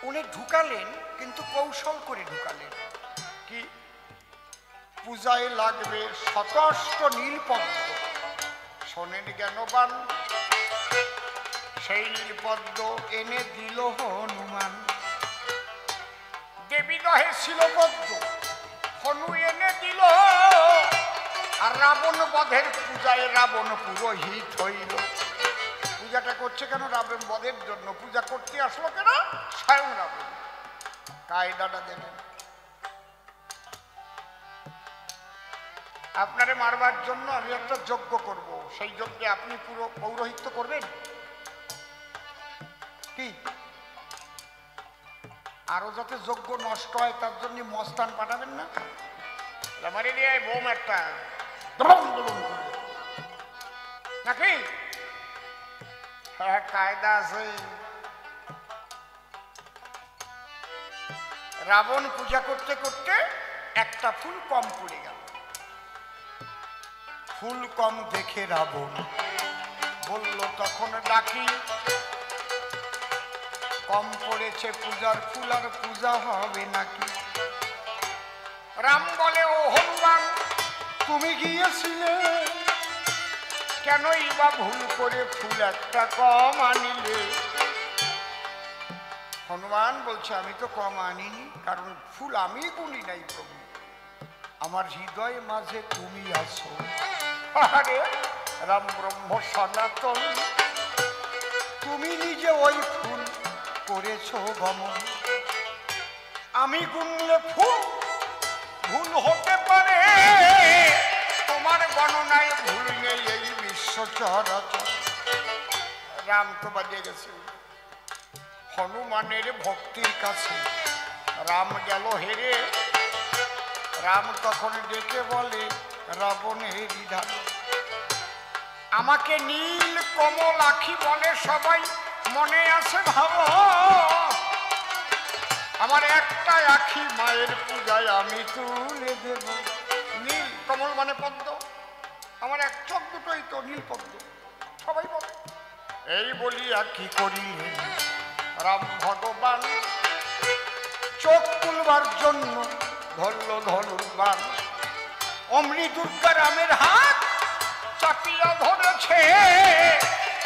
উনি ঢুকালেন, কিন্তু কৌশল করে ঢুকালেন। কি? পূজায় লাগবে শতষ্ট নীলপদ্ম। শোনেন জ্ঞানবান, সেই নীলপদ্ম এনে দিল হনুমান। দেবী নহে ছিল পদ্ম, হনু এনে দিল। আর রাবণ বধের পূজায় রাবণ পুরোহিত হইল। পূজাটা করছে কেন? রাবণ বধের জন্য। পূজা করতে আসলো কেন? স্বয়ং রাবণ। কায়দাটা দেখেন, আপনারে মারবার জন্য আমি একটা যজ্ঞ করব, সেই যজ্ঞে আপনি পুরো পৌরোহিত্য করবেন। কি? আরো যাতে যজ্ঞ নষ্ট হয় তার জন্য মস্তান পাঠাবেন না? আমারে দিয়ে বোম একটা নাকি? হ্যাঁ, কায়দা আছে। রাবণ পূজা করতে করতে একটা ফুল কম পড়ে গেল। ফুল কম দেখে রাবণ বলল তখন ডাকি, কম পড়েছে পূজার ফুল, আর পূজা হবে নাকি? রাম বলে, ও হনুমান তুমি গিয়েছিলে, কেনই বা ভুল করে ফুল একটা কম আনিলে? হনুমান বলছে আমি তো কম আনিনি, কারণ ফুল আমি গুনি নাই প্রভু, আমার হৃদয় মাঝে তুমি আছো। আরে রাম ব্রহ্ম সনাতন, তুমি নিজে ওই ফুল করেছো গমন। আমি গুনলে ফুল ভুল হতে পারে, তোমার গণনায় ভুল নেই এই বিশ্ব চরাচর। রাম তো বাজে গেছে হনুমানের ভক্তির কাছে, রাম গেল হেরে। রাম তখন ডেকে বলে রাবণের বিধান, আমাকে নীল কমল আখি বলে সবাই, মনে আছে ভাবো আমার একটা আখি মায়ের পূজায় আমি তুলে দেব। নীল কমল মানে পদ্ম, আমার এক চোখ দুটোই তো নীল পদ্ম, সবাই বলে। এই বলিয়া কি করিলেন রাম ভগবান, চোখ তুলবার জন্য ধরল ধনুর্বাণ। অমনি দুর্গা রামের হাত চাপিয়া ধরেছে,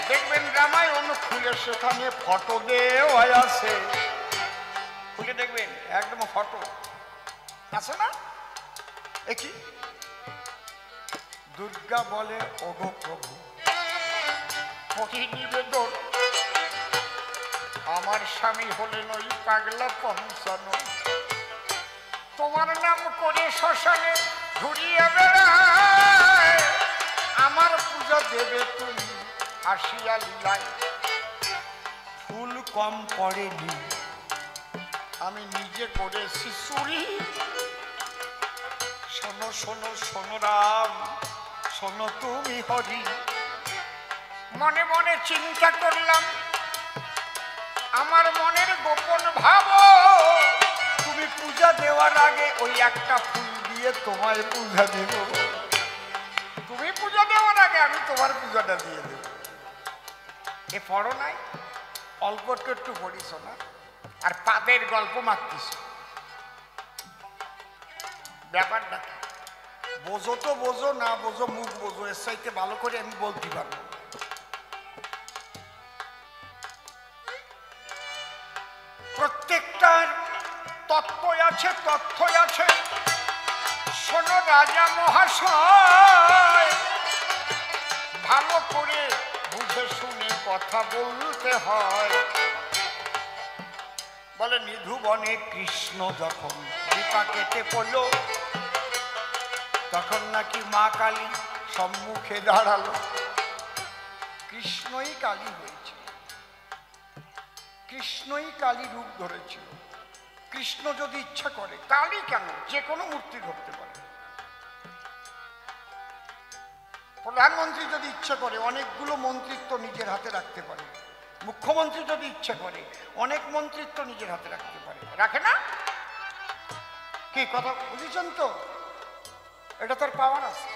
দেখবেন রামায়ণ খুলে সেখানে ফটো দেওয়া আছে, খুলে দেখবেন একদম ফটো আছে না। একই দুর্গা বলে ওগো প্রভু, কহি নিবেদন, আমার স্বামী হলেন ওই পাগলা পঞ্চান, তোমার নাম করে শ্মশানে ঘুরিয়ে বেড়ায়, আমার পূজা দেবে তুমি আসিয়া লীলায়। ফুল কম পড়েনি, আমি নিজে করেছি চুরি। শোনো শোনো শোনো রাম, শোনো তুমি হরি। মনে মনে চিন্তা করলাম, আমার মনের গোপন ভাব, তুমি পূজা দেওয়ার আগে ওই একটা ফুল দিয়ে তোমায় পূজা দেব। তুমি পূজা দেওয়ার আগে আমি তোমার পূজাটা দিয়ে দেব। এ পড়ো নাই, অল্প একটু পড়িস না, আর পাদের গল্প মারতিস। ব্যাপারটা বোঝো তো বোঝো, না বোঝো মুখ বোঝো, এর চাইতে ভালো করে আমি বলতে পারবো। প্রত্যেকটার তত্ত্ব আছে, তথ্য আছে। শোনো রাজা মহাশয়, ভালো করে বুঝে শুনে কথা বলতে হয়। বলে নিধুবনে কৃষ্ণ যখন দীপা কেটে পড়ল, তখন নাকি মা কালী সম্মুখে দাঁড়ালো। কৃষ্ণই কালী হয়েছে, কৃষ্ণই কালী রূপ ধরেছিল। কৃষ্ণ যদি ইচ্ছা করে, কালী কেন, যে কোনো মূর্তি ধরতে পারে। প্রধানমন্ত্রী যদি ইচ্ছা করে অনেকগুলো মন্ত্রিত্ব নিজের হাতে রাখতে পারে। মুখ্যমন্ত্রী যদি ইচ্ছা করে অনেক মন্ত্রিত্ব নিজের হাতে রাখতে পারে, রাখে না? কি কথা বুঝেছেন তো? এটা তার পাওয়ার আছে।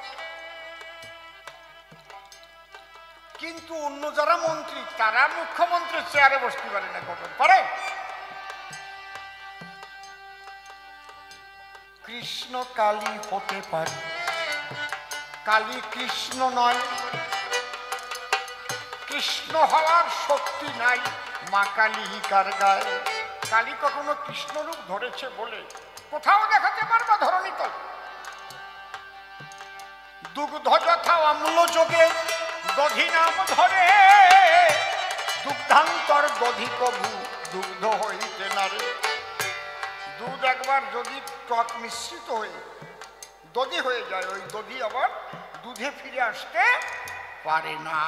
কিন্তু অন্য যারা মন্ত্রী, তারা মুখ্যমন্ত্রীর চেয়ারে বসতে পারে না। কখন পারে? কৃষ্ণ কালী হতে পারে, কালী কৃষ্ণ নয়। কৃষ্ণ হওয়ার শক্তি নাই মা কালী কার গায়ে। কালী কখনো কৃষ্ণ রূপ ধরেছে বলে কোথাও দেখাতে পারবা ধরণীতল? দুগ্ধ যথা অম্ল যোগে দধি নাম ধরে, দুগ্ধান্তর দধি কভু দুগ্ধ হইতে নারে। দুধ একবার যদি টক মিশ্রিত হয়ে দধি হয়ে যায়, ওই দধি আবার দুধে ফিরে আসতে পারে না।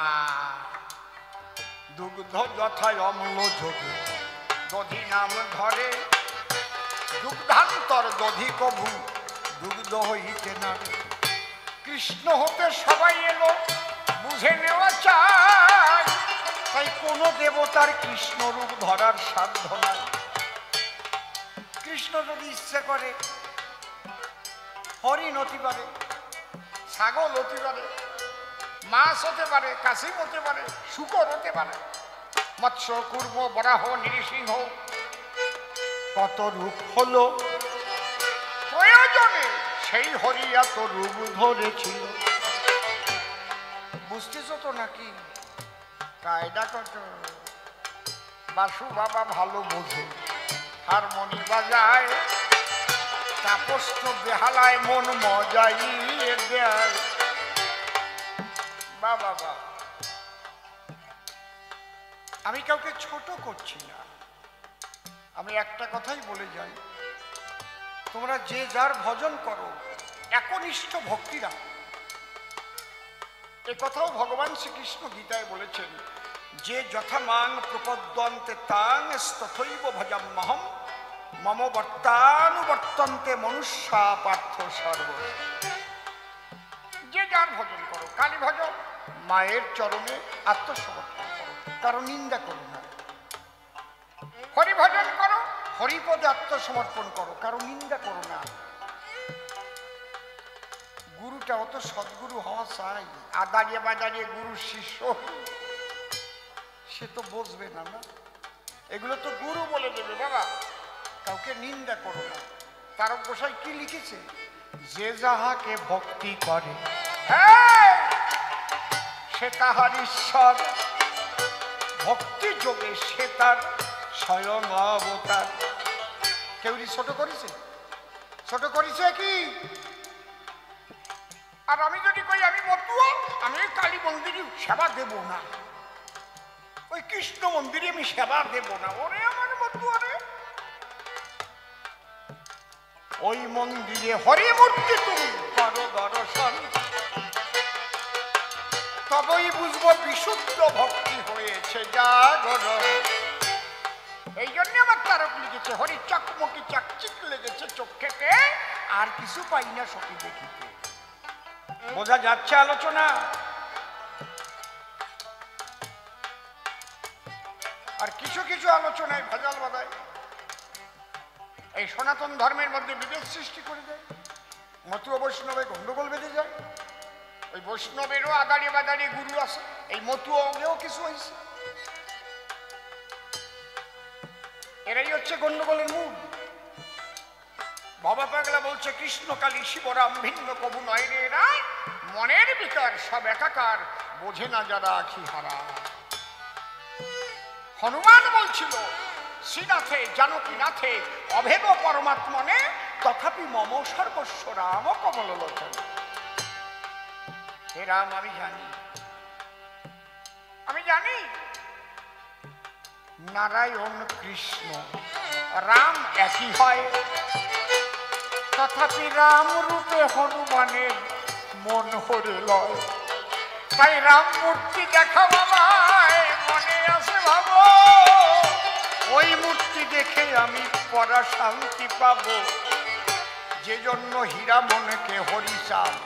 দুগ্ধ যথা অম্ল যোগে দধি নাম ধরে, দুগ্ধান্তর দধি কভু দুগ্ধ হইতে নারে। কৃষ্ণ হতে সবাই এলো, বুঝে নেওয়া চাই। তাই কোন দেবতার কৃষ্ণ রূপ ধরার সাধ্য নাই। কৃষ্ণ যদি ইচ্ছে করে হরিণ হতে পারে, ছাগল হতে পারে, মাছ হতে পারে, কাশিম হতে পারে, শূকর হতে পারে, মৎস্য কুর্ম বরাহ নৃসিংহ, কত রূপ হলো। প্রয়োজনে সেই হরি এত রূপ ধরেছিল। বুঝতেছ তো নাকি? কায়দা কত বাসু বাবা ভালো বোঝে, হারমোনি বাজায়, তাপস তো বেহালায় মন মজাইয়ে দেয়। বাবা বা, আমি কাউকে ছোট করছি না, আমি একটা কথাই বলে যাই, তোমরা যে যার ভজন করো, একনিষ্ঠ ভক্তিরা। এ কথাও ভগবান শ্রীকৃষ্ণ গীতায় বলেছেন, যে যথামাং প্রপদ্যন্তে তাং তথৈব ভজাম্যহম মম বর্তানুবর্তন্তে মনুষ্যা পার্থ সর্ব। যে যার ভজন করো, কালী ভজন, মায়ের চরণে আত্মসমর্পণ করো, কারো নিন্দা করো না। হরি ভজন করো, হরিপদে আত্মসমর্পণ করো, কারো নিন্দা করো না। গুরুটা অত সদ্গুরু হওয়া চাই, আর দাঁড়িয়ে বাজারিয়ে গুরুর শিষ্য সে তো বসবে না। না, এগুলো তো গুরু বলে দেবে। বাবা, কাউকে নিন্দা করো না। তারক গোসাই কি লিখেছে? যে যাহাকে ভক্তি করে সে তাহার ঈশ্বর, ভক্তি যোগে সে তার স্বয়ং অবতার। কেউ ছোট করেছে? ছোট করেছে কি? আর আমি যদি কই আমি মতুয়া, আমি ওই কালী মন্দিরে সেবা দেব না, ওই কৃষ্ণ মন্দিরে আমি সেবা দেব না, ওরে আমার মতুয়া রে। ওই মন্দিরে হরি মূর্তি তুমি করো দর্শন, তবেই বুঝবো বিশুদ্ধ ভক্তি হয়েছে জাগরণ। এই জন্য আমার তারক লিখেছে, হরি চকমকি চাকচিক লেগেছে চোখেতে, আর কিছু পাই না সখী দেখিতে। বোঝা যাচ্ছে আলোচনা? আর কিছু কিছু আলোচনায় ভেজাল বাঁধায়, এই সনাতন ধর্মের মধ্যে বিভেদ সৃষ্টি করে দেয়। মতুয়া বৈষ্ণবে গন্ডগোল বেঁধে যায়। ওই বৈষ্ণবেরও আদাড়ি বাদাড়ি গুরু আছে, এই মতুয়াও কিছু হয়েছে। এরাই হচ্ছে গন্ডগোলের মূল। বাবা পাগলা বলছে, কৃষ্ণ কালী শিবরাম ভিন্ন কবু নয় রে এরা, মনের বিকার সব একাকার, বোঝে না যারা আখি হারা। হনুমান বলছিল, শ্রীনাথে জানকীনাথে অভেদ পরমাত্মনে, তথাপি মম সর্বস্ব রাম কমল লোচন। হে রাম, আমি জানি, আমি জানি নারায়ণ কৃষ্ণ রাম একই হয়, তথাপি রাম রূপে হনুমানের মন হরে লয়। তাই রাম মূর্তি দেখা বাবায় মনে আসে ভাবো, ওই মূর্তি দেখে আমি পরা শান্তি পাবো। যে জন্য হীরা মনকে হরিচাঁদ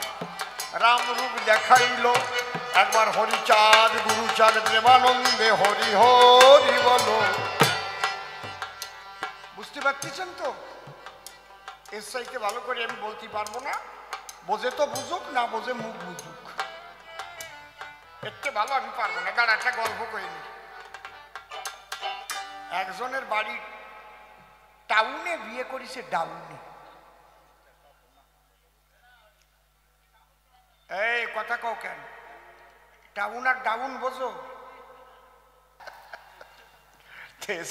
রাম রূপ দেখাইল, একবার হরিচাঁদ গুরুচাঁদ প্রেমানন্দে হরি হরি বলো। বুঝতে পারতেছেন তো? এর চাইতে ভালো করে আমি বলতে পারবো না। বোঝে তো বুঝুক, না বোঝে মুখ বুঝুক, এতে ভালো আমি পারবো না। দাঁড়া, একটা গল্প করিনি। একজনের বাড়ি টাউনে, বিয়ে করেছে ডাউনে। এই কথা কও কেন? টাউন আর ডাউন বোঝো?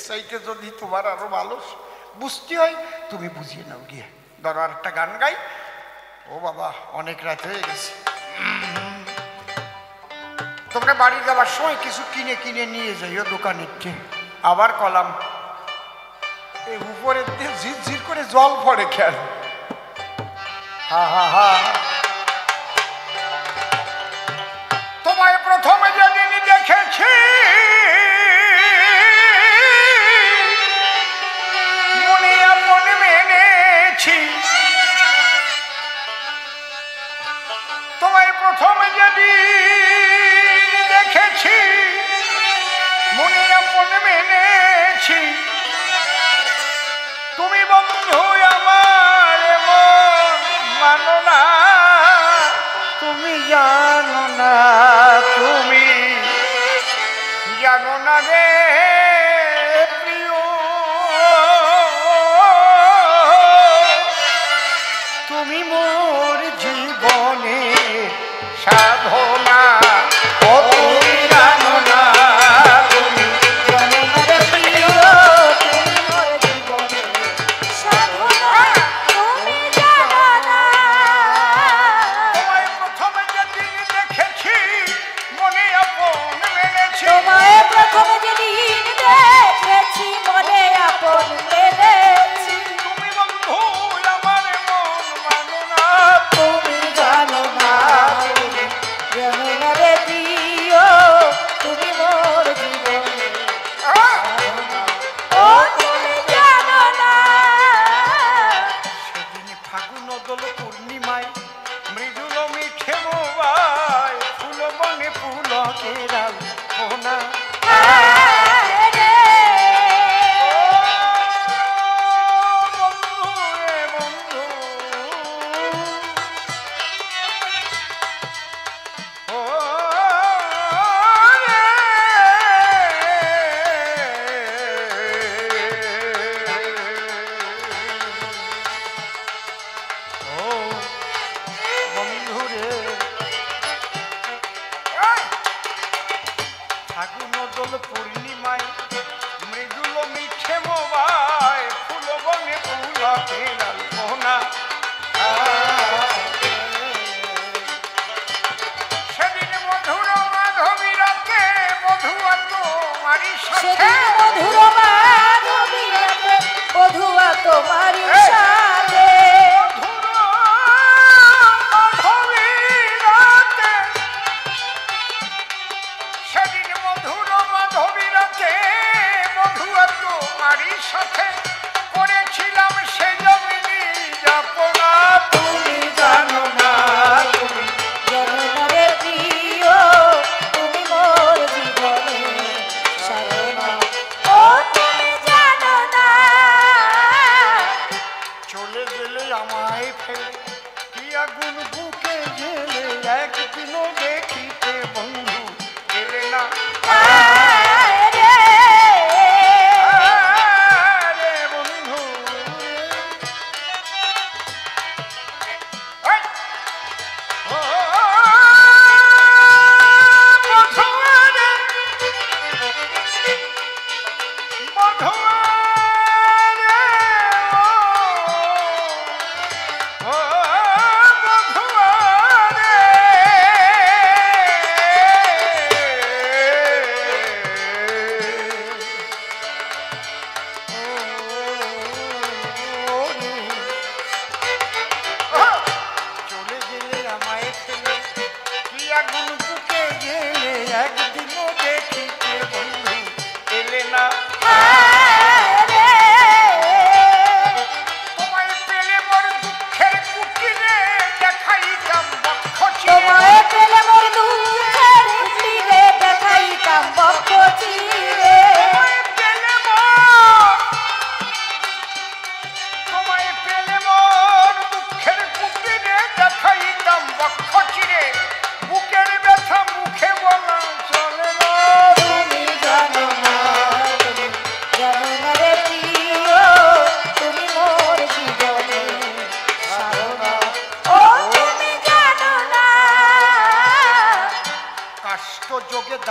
চাইতে যদি তোমার আরো ভালো বুঝতে হয়, তুমি বুঝিয়ে নাও গিয়ে। ধরো আর একটা গান গাই। ও বাবা, অনেক রাত হয়ে গেছে। তোমরা বাড়ি যাবার সময় কিছু কিনে কিনে নিয়ে যাইও দোকানের থেকে। আবার কলাম, এই উপরের দিয়ে ঝিরঝির করে জল পড়ে খেয়াল। হা হা হা। তোমায় প্রথমে যেদিন দেখেছি, মনে আপন মেনেছি। তোমায় প্রথমে যেদিন দেখেছি, মনে আপন মেনেছি। তুমি বন্ধু আমার মন মানো না, তুমি জানো না, তুমি জানো না রে প্রিয়, তুমি মোর জীবনে সাধনা। ও তুমি জানো না, তুমি জানো না রে প্রিয়।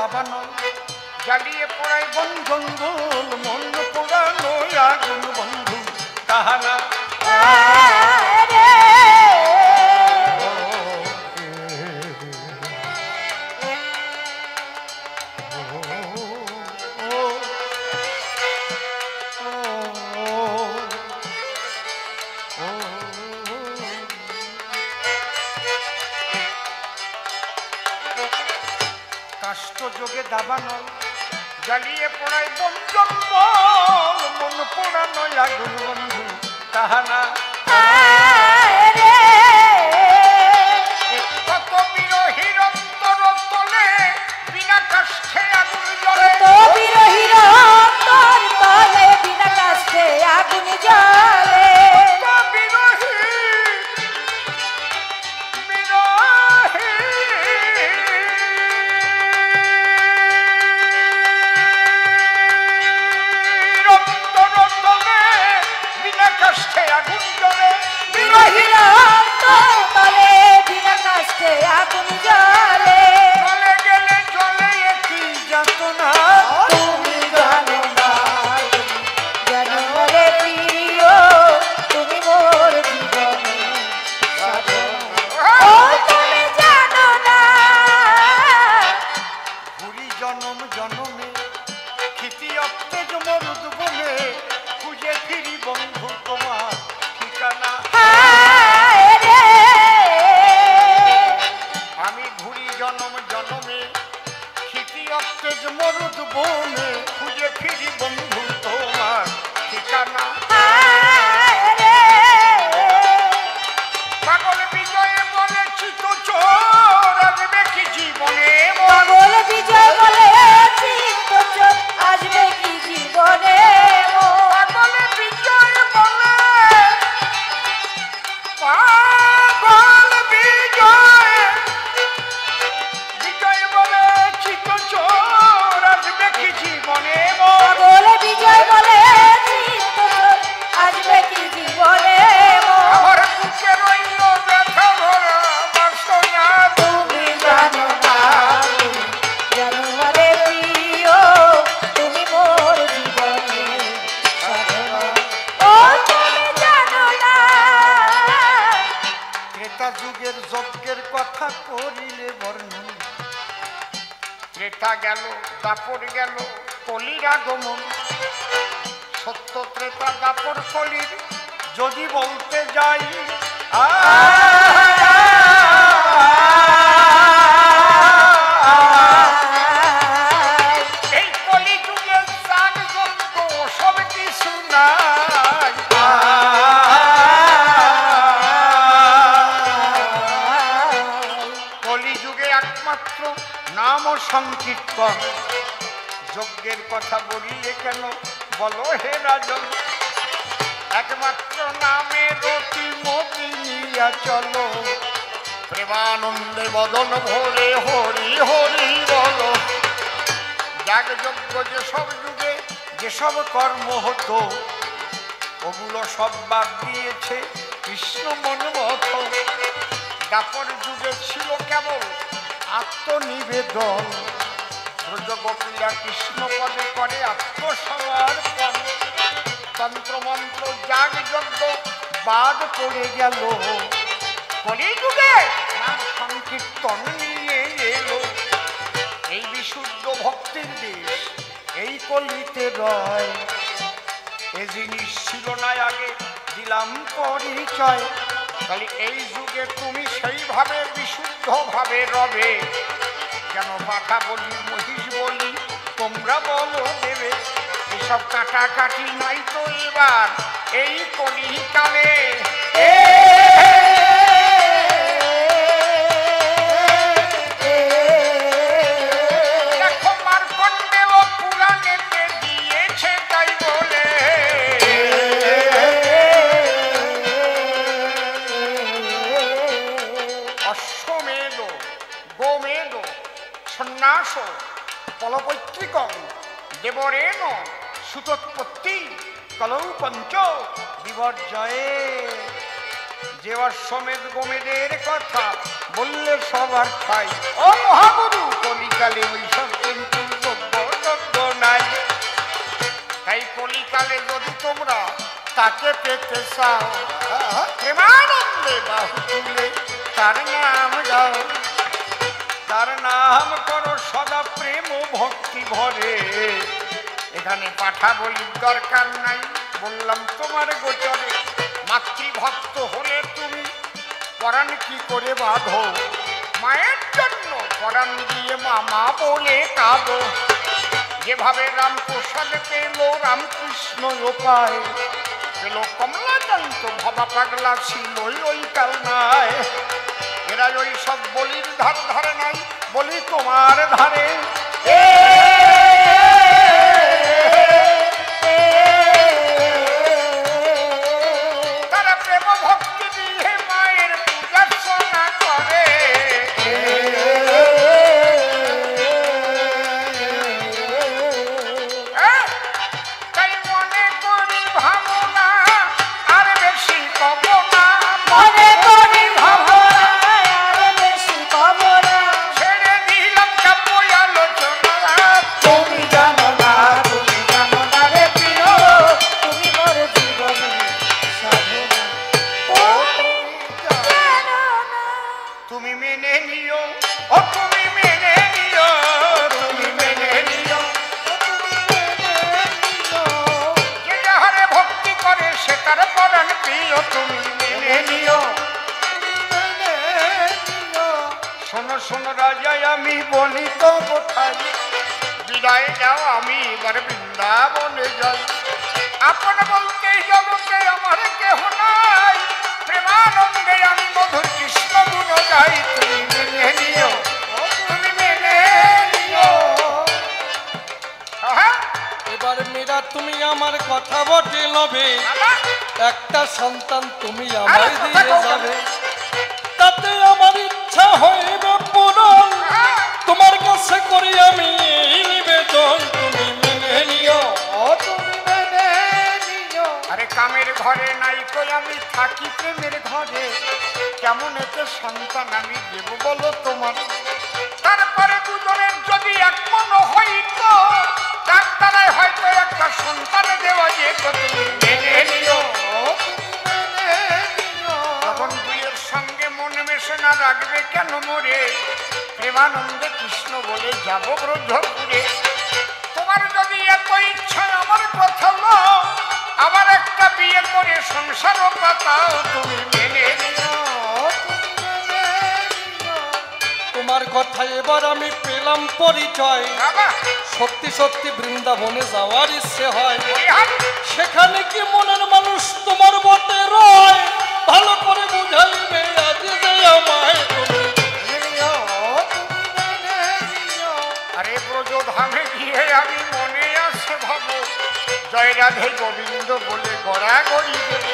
দাবানল জ্বালিয়ে পড়াই বন জঙ্গল মন পোড়ানো আগুন বন্ধু তাহানা যোগে দাবানল জ্বালিয়ে পড়াই বন জঙ্গল মন পোড়ানো আগুন বন্ধু তাহানা কত বিরোহীর অন্তর তলে বিনা কাষ্ঠে আগুন জ্বলে বিরোহীর অন্তর তলে বিনা কাষ্ঠে আগুন জ্বলে ত্রেতা গেল দাপর গেল কলির আগমন সত্য ত্রেতা দাপর কলির যদি বলতে যাই এই কলি যুগের সান যত সব কিছু নাই কলি যুগে একমাত্র নাম সংকীর্তন যজ্ঞের কথা বলিয়ে কেন বলো হে রাজন একমাত্র নামে রতি মতি নিয়া চলো প্রেমানন্দে বদন ভরে হরি হরি বলো যাগযজ্ঞ যেসব যুগে যেসব কর্ম হতো ওগুলো সব বাদ দিয়েছে কৃষ্ণ মনমথ দাপর যুগে ছিল কেবল আত্মনিবেদন ব্রজগোপীরা কৃষ্ণ পদে করে আত্মসমর্পণ তন্ত্রমন্ত্র যাগযজ্ঞ বাদ পড়ে গেল কলিযুগে নাম সংকীর্তন নিয়ে এলো এই বিশুদ্ধ ভক্তির দেশ এই কলিতে রয় এ জিনিস ছিল না আগে দিলাম পরিচয় তাহলে এই যুগে তুমি সেইভাবে বিশুদ্ধভাবে রবে কেন পাঠা বলি মহিষ বলি তোমরা বলো দেবে এসব কাটাকাটি নাই তো এবার এই কলিকালে দেখো মার্কণ্ডেয় পুরাণেতে দিয়েছে তাই বলে অশ্বমেধ গোমেধ সন্ন্যাস ফলপৈতৃকং দেবরেণ সুতোৎপত্তি কলৌ পঞ্চ বিবর্জয়ে যে অশ্বমেধ গোমেদের কথা বললে সবার ঠাই। ও মহাগুরু, কলিকালে ওইসব কিন্তু যোগ্য নাই। তাই কলিকালে যদি তোমরা তাকে পেতে চাও, প্রেমানন্দে বাহু তুলে তার নাম গাও, তার নাম করো সদা প্রেম ও ভক্তি ভরে। এখানে পাঠা বলির দরকার নাই, বললাম তোমার গোচরে। মাতৃভক্ত হলে তুমি পরাণ কি করে বাঁধো, মায়ের জন্য পরাণ দিয়ে মামা বলে কাঁদো। যেভাবে রামপ্রসাদ পেল রামকৃষ্ণ উপায়, পেল কমলাকান্ত ভবা পাগলা ছিল ওই কাল নাই। এরা ওই সব বলির ধার ধারে নাই, বলি তোমার ধারে। তারা প্রেম ভক্তি দিয়ে মায়ের পূজার্চনা করে। তাই মনে করি ভাবনা আর বেশি কব না, মনে করি ভাবনা আর বেশি কব না। ছেড়ে দিলাম কাব্য আলোচনা। তুমি জানো না রে প্রিয়, তুমি মোর জীবনের সাধনা। ও জানো না। তুমি মেনে নিও, ও তুমি মেনে নিও, তুমি মেনে নিও। যে যাহারে ভক্তি করে সে তার পরাণ প্রিয়, তুমি মেনে নিও। শোনো শোনো রাজাই, আমি বলি তো কোথায় বিদায় যাও, আমি এবার বৃন্দাবনে যাই। আপন বলতে জগতে আমার কেহ নাই, প্রেমানন্দে আমি মধুর কৃষ্ণ গুণ গাই। তুমি মেনে নিও, তুমি মেনে নিও। এবার মীরা তুমি আমার কথা বটে লবে, বাবা, একটা সন্তান তুমি আরে আমায় কথা দিয়ে কও যাবে, তাতে আমার ইচ্ছা হইবে পূরণ। তোমার কাছে করি আমি এই নিবেদন, তুমি মেনে নিও, তুমি মেনে নিও। আরে কামের ঘরে নাই কই আমি থাকি প্রেমের ঘরে, কেমন এতে সন্তান আমি দেব বলো তোমার। তারপরে দুজনের যদি এক মন হইত, তার দ্বারাই হয়তো একটা সন্তান দেওয়া যেত। তুমি মেনে নিও, তখন দুইয়ের সঙ্গে মন মেশে না রাখবে কেন মোরে। প্রেমানন্দে কৃষ্ণ বলে যাব ব্রজপুরে। তোমার যদি এত ইচ্ছা আমার কথা লো, আবার একটা বিয়ে করে সংসারও পাতাও। তুমি মেনে নিও, তোমার কথা এবার আমি পেলাম পরিচয়, বাবা সত্যি সত্যি বৃন্দাবনে যাওয়ার ইচ্ছে হয়। বিহার সেখানে কি মনের মানুষ তোমার বটে রয়, ভালো করে বুঝাইবে আজ যে আমায় তুমি মেনে নিও, তুমি মেনে নিও। আরে ব্রজধামে গিয়ে আমি মনে আছে ভাবো, জয় রাধে গোবিন্দ বলে গড়াগড়ি দেব।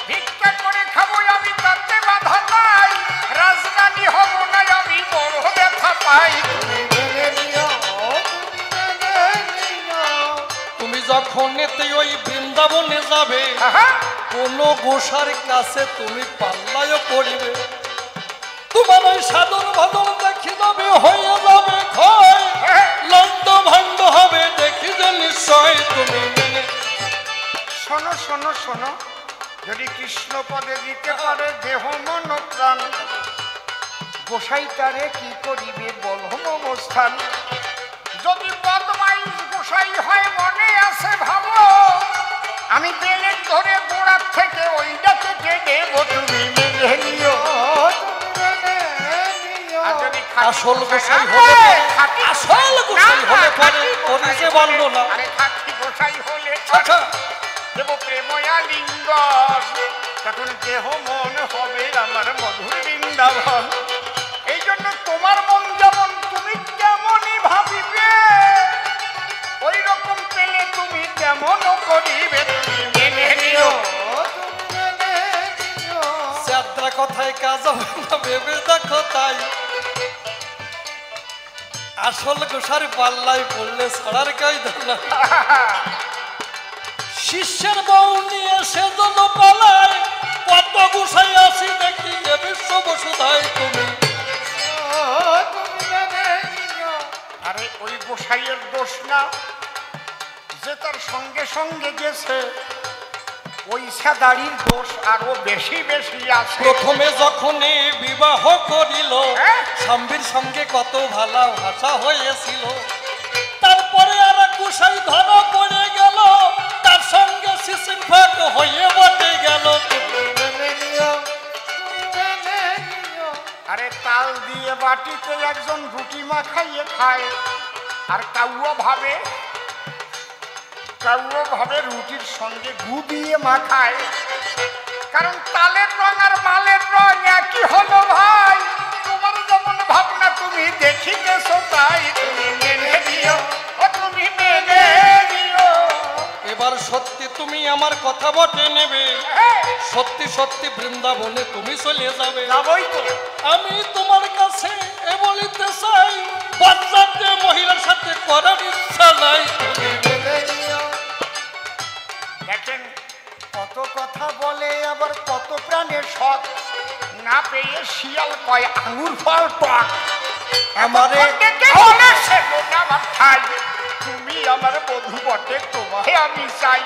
ভিক্ষা করে খাবো আমি তাতে বাধা নাই, রাজধানী হব না আমি বড় ব্যথা পাই। তুমি মেনে নিও, তুমি মেনে নিও। তুমি যখন এতে ওই বৃন্দাবনে যাবে, কোন গোসার কাছে তুমি পাল্লায় পড়িবে, তোমার ওই সাধন ভজন দেখি যাবে, হয়ে যাবে ক্ষয়, লন্ড ভণ্ড হবে দেখি যে নিশ্চয়। তুমি মেনে শোনো শোনো শোনো, যদি কৃষ্ণ পদে দিতে পারে দেহ মন প্রাণ, গোসাই তারে কি করিবে বলহম অবস্থান। যদি বদমাইশ গোসাই হয় মনে আছে ভাবো, আমি বেলের ধরে গোড়ার থেকে ওইটা কেটে দেব। তুমি মেনে নিও, আর যদি আসল গোসাই হলে পরে, আসল গোসাই হলে পরে ওরে যে বললো না। আরে খাঁটি গোসাই হলে আচ্ছা দেব প্রেময়া লিঙ্গন, তখন দেহ মন হবে আমার মধুর বৃন্দাবন। এই জন্য তোমার মন যেমন তুমি তেমনই ভাবিবে, ওই রকম পেলে তুমি তেমন করিবে। তুমি মেনে নিও, যাত্রা কথায় কাজ হবে না ভেবে দেখো তাই, আসল গোসার পাল্লাই পড়লে ছাড়ার কায়দা না। শিষ্যের বউ নিয়ে সে যত পালায়, কত গোসাই সঙ্গে গেছে ওই সাদারির দোষ আরো বেশি বেশি আছে। প্রথমে যখন বিবাহ করিল হ্যাঁ? স্বামীর সঙ্গে কত ভালো ভাষা হয়েছিল, তারপরে আর কুশাই ধরা পড়ে গেল, তার সঙ্গে শিশির ভাগ হয়ে বটে গেল। আরে তাল দিয়ে বাটিতে একজন রুটি মাখাইয়ে খায়, আর কাউয়া ভাবে রুটির সঙ্গে গু দিয়ে মাখায়। কারণ তালের রং আর মালের রং একই হলো ভাই। তোমার যেমন ভাবনা তুমি দেখিতেছো তাই তুমি মেনে নিও, ও তুমি মেনে নিও। এবার সত্যি তুমি আমার কথা বটে নেবে, হ্যাঁ, সত্যি সত্যি বৃন্দাবনে তুমি চলে যাবে। যাবই তো। আমি তোমার কাছে এ বলিতে চাই, বাচ্চাতে মহিলার সাথে করার ইচ্ছা নাই, তুমি মেনে নিও। দেখেন কত কথা বলে আবার কত প্রাণের শখ, না পেয়ে শিয়াল কয় আঙুর ফল টক। আমারে আমার খাই, তুমি আমার বধূ বটে, তোমায় আমি চাই।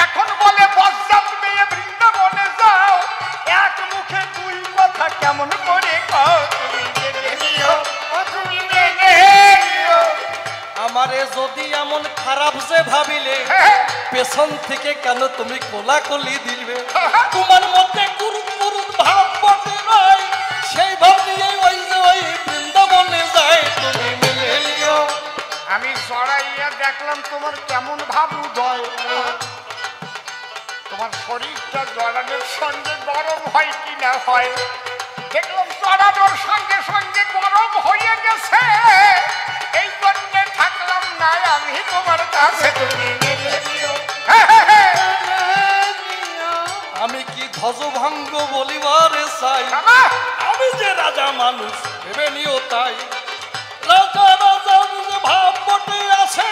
এখন বলে বজ্জাত মেয়ে বৃন্দাবনে যাও, এক মুখে দুই কথা কেমন করে কও, তুমি মেনে নিও, ও তুমি মেনে নিও। আমারে যদি এমন খারাপ যে ভাবিলে, পেছন থেকে কেন তুমি কোলাকুলি দিবে? তোমার মধ্যে কুরুত কুরুত ভাব বটে নাই, সেই ভাব নিয়ে ওই বৃন্দাবনে যায়, তুমি মেনে নিও। আমি জড়াইয়া দেখলাম তোমার কেমন ভাব উদয়, তোমার শরীরটা জড়ানোর সঙ্গে গরম হয় কি না হয়। দেখলাম জড়ানোর সঙ্গে সঙ্গে গরম হয়ে গেছে, এই জন্য থাকলাম না আমি তোমার কাছে, তুমি মেনে নিও। আমি কি ধ্বজভঙ্গ বলিবারে চাই, আমি যে রাজা মানুষ ভেবে নিও তাই। রাজা রাজার যে ভাব বটে আছে,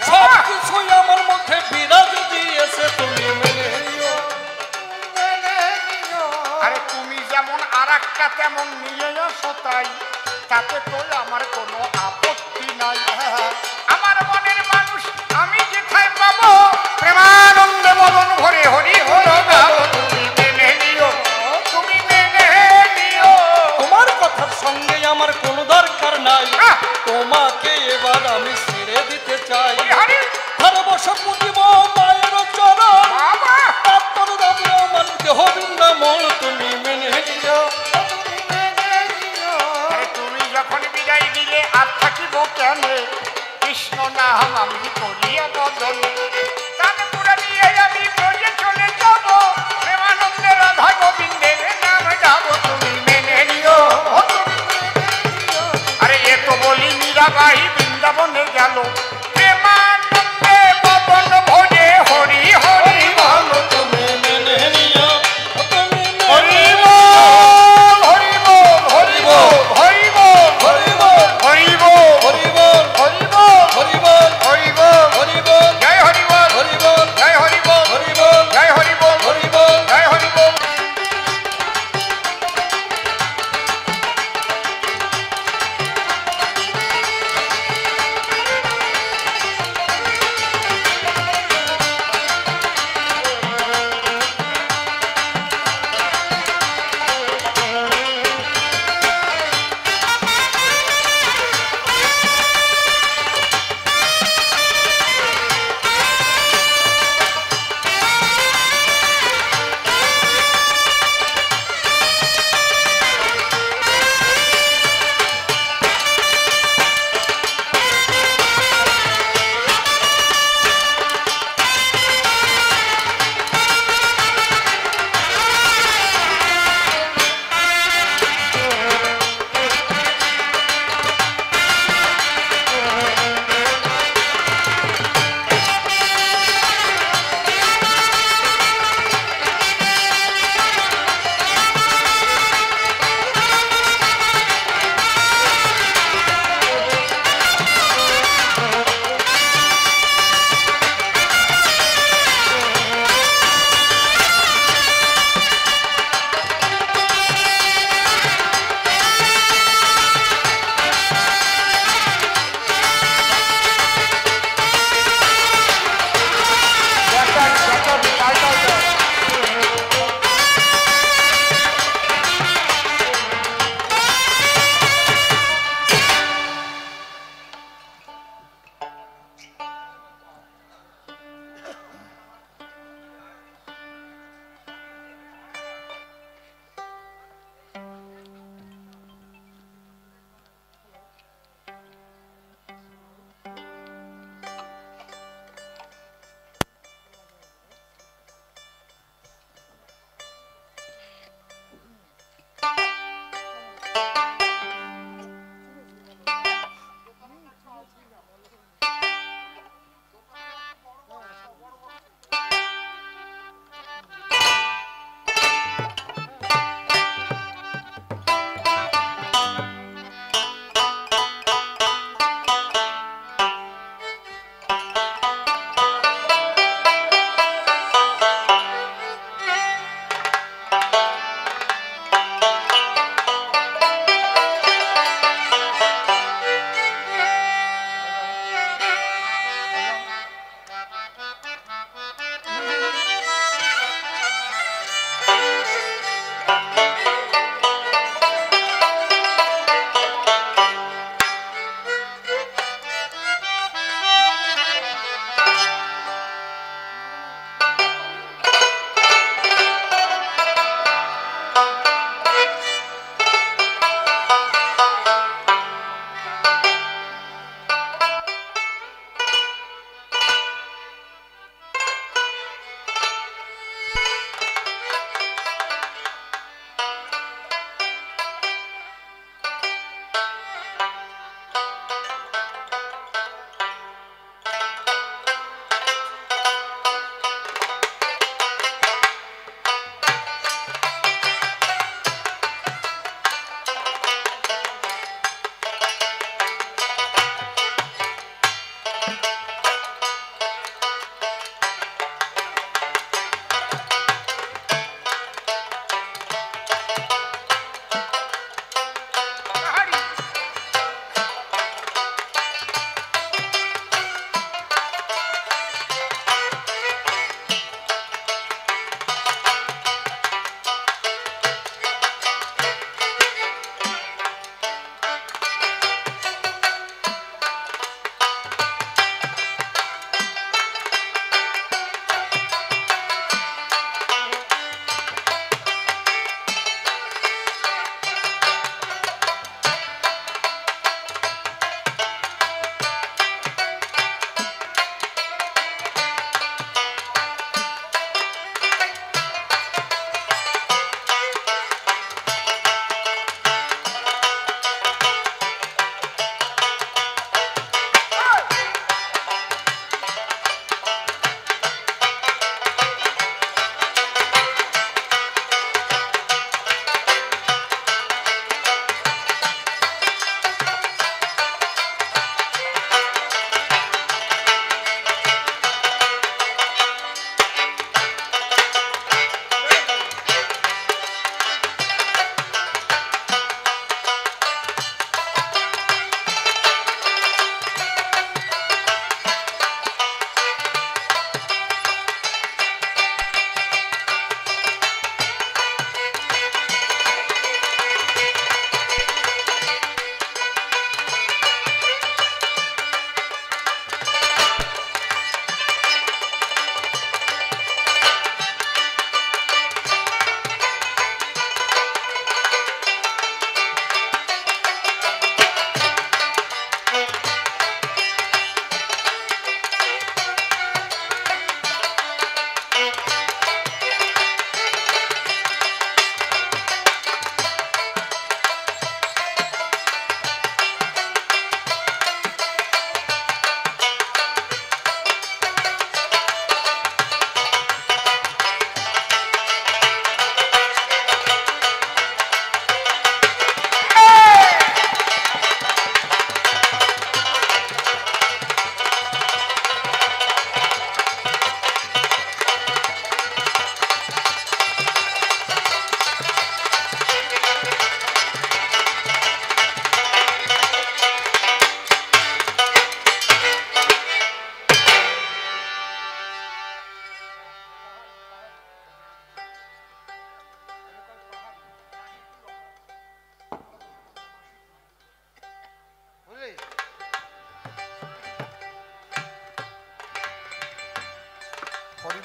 সব কিছুই আমার মধ্যে বিরাজ দিয়েছে, তুমি মেনে নিও। আরে তুমি যেমন আর একটা তেমন নিয়ে আসো তাই, তাতে তো আমার কোনো আপত্তি নাই। আমার মনের মানুষ আমি যেথায় পাবো, প্রেমানন্দে মদন ভরে হরি হলো গাবো, তুমি মেনে নিও, তুমি মেনে নিও। তোমার কথার সঙ্গে আমার কোনো দরকার নাই, তোমাকে এবার আমি ছেড়ে দিতে চাই। হরি ভালোবাসা পুজিব মায়ের চরণ, বাবা, তারপর দাবি আমার দেহ বৃন্দাবন, তুমি মেনে নিও। আরে তুমি যখন বিদায় দিলে আর থাকিব কেন,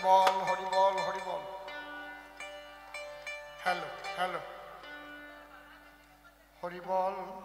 হরিবল হরিবল হরিবল। হ্যালো হ্যালো হরিবল।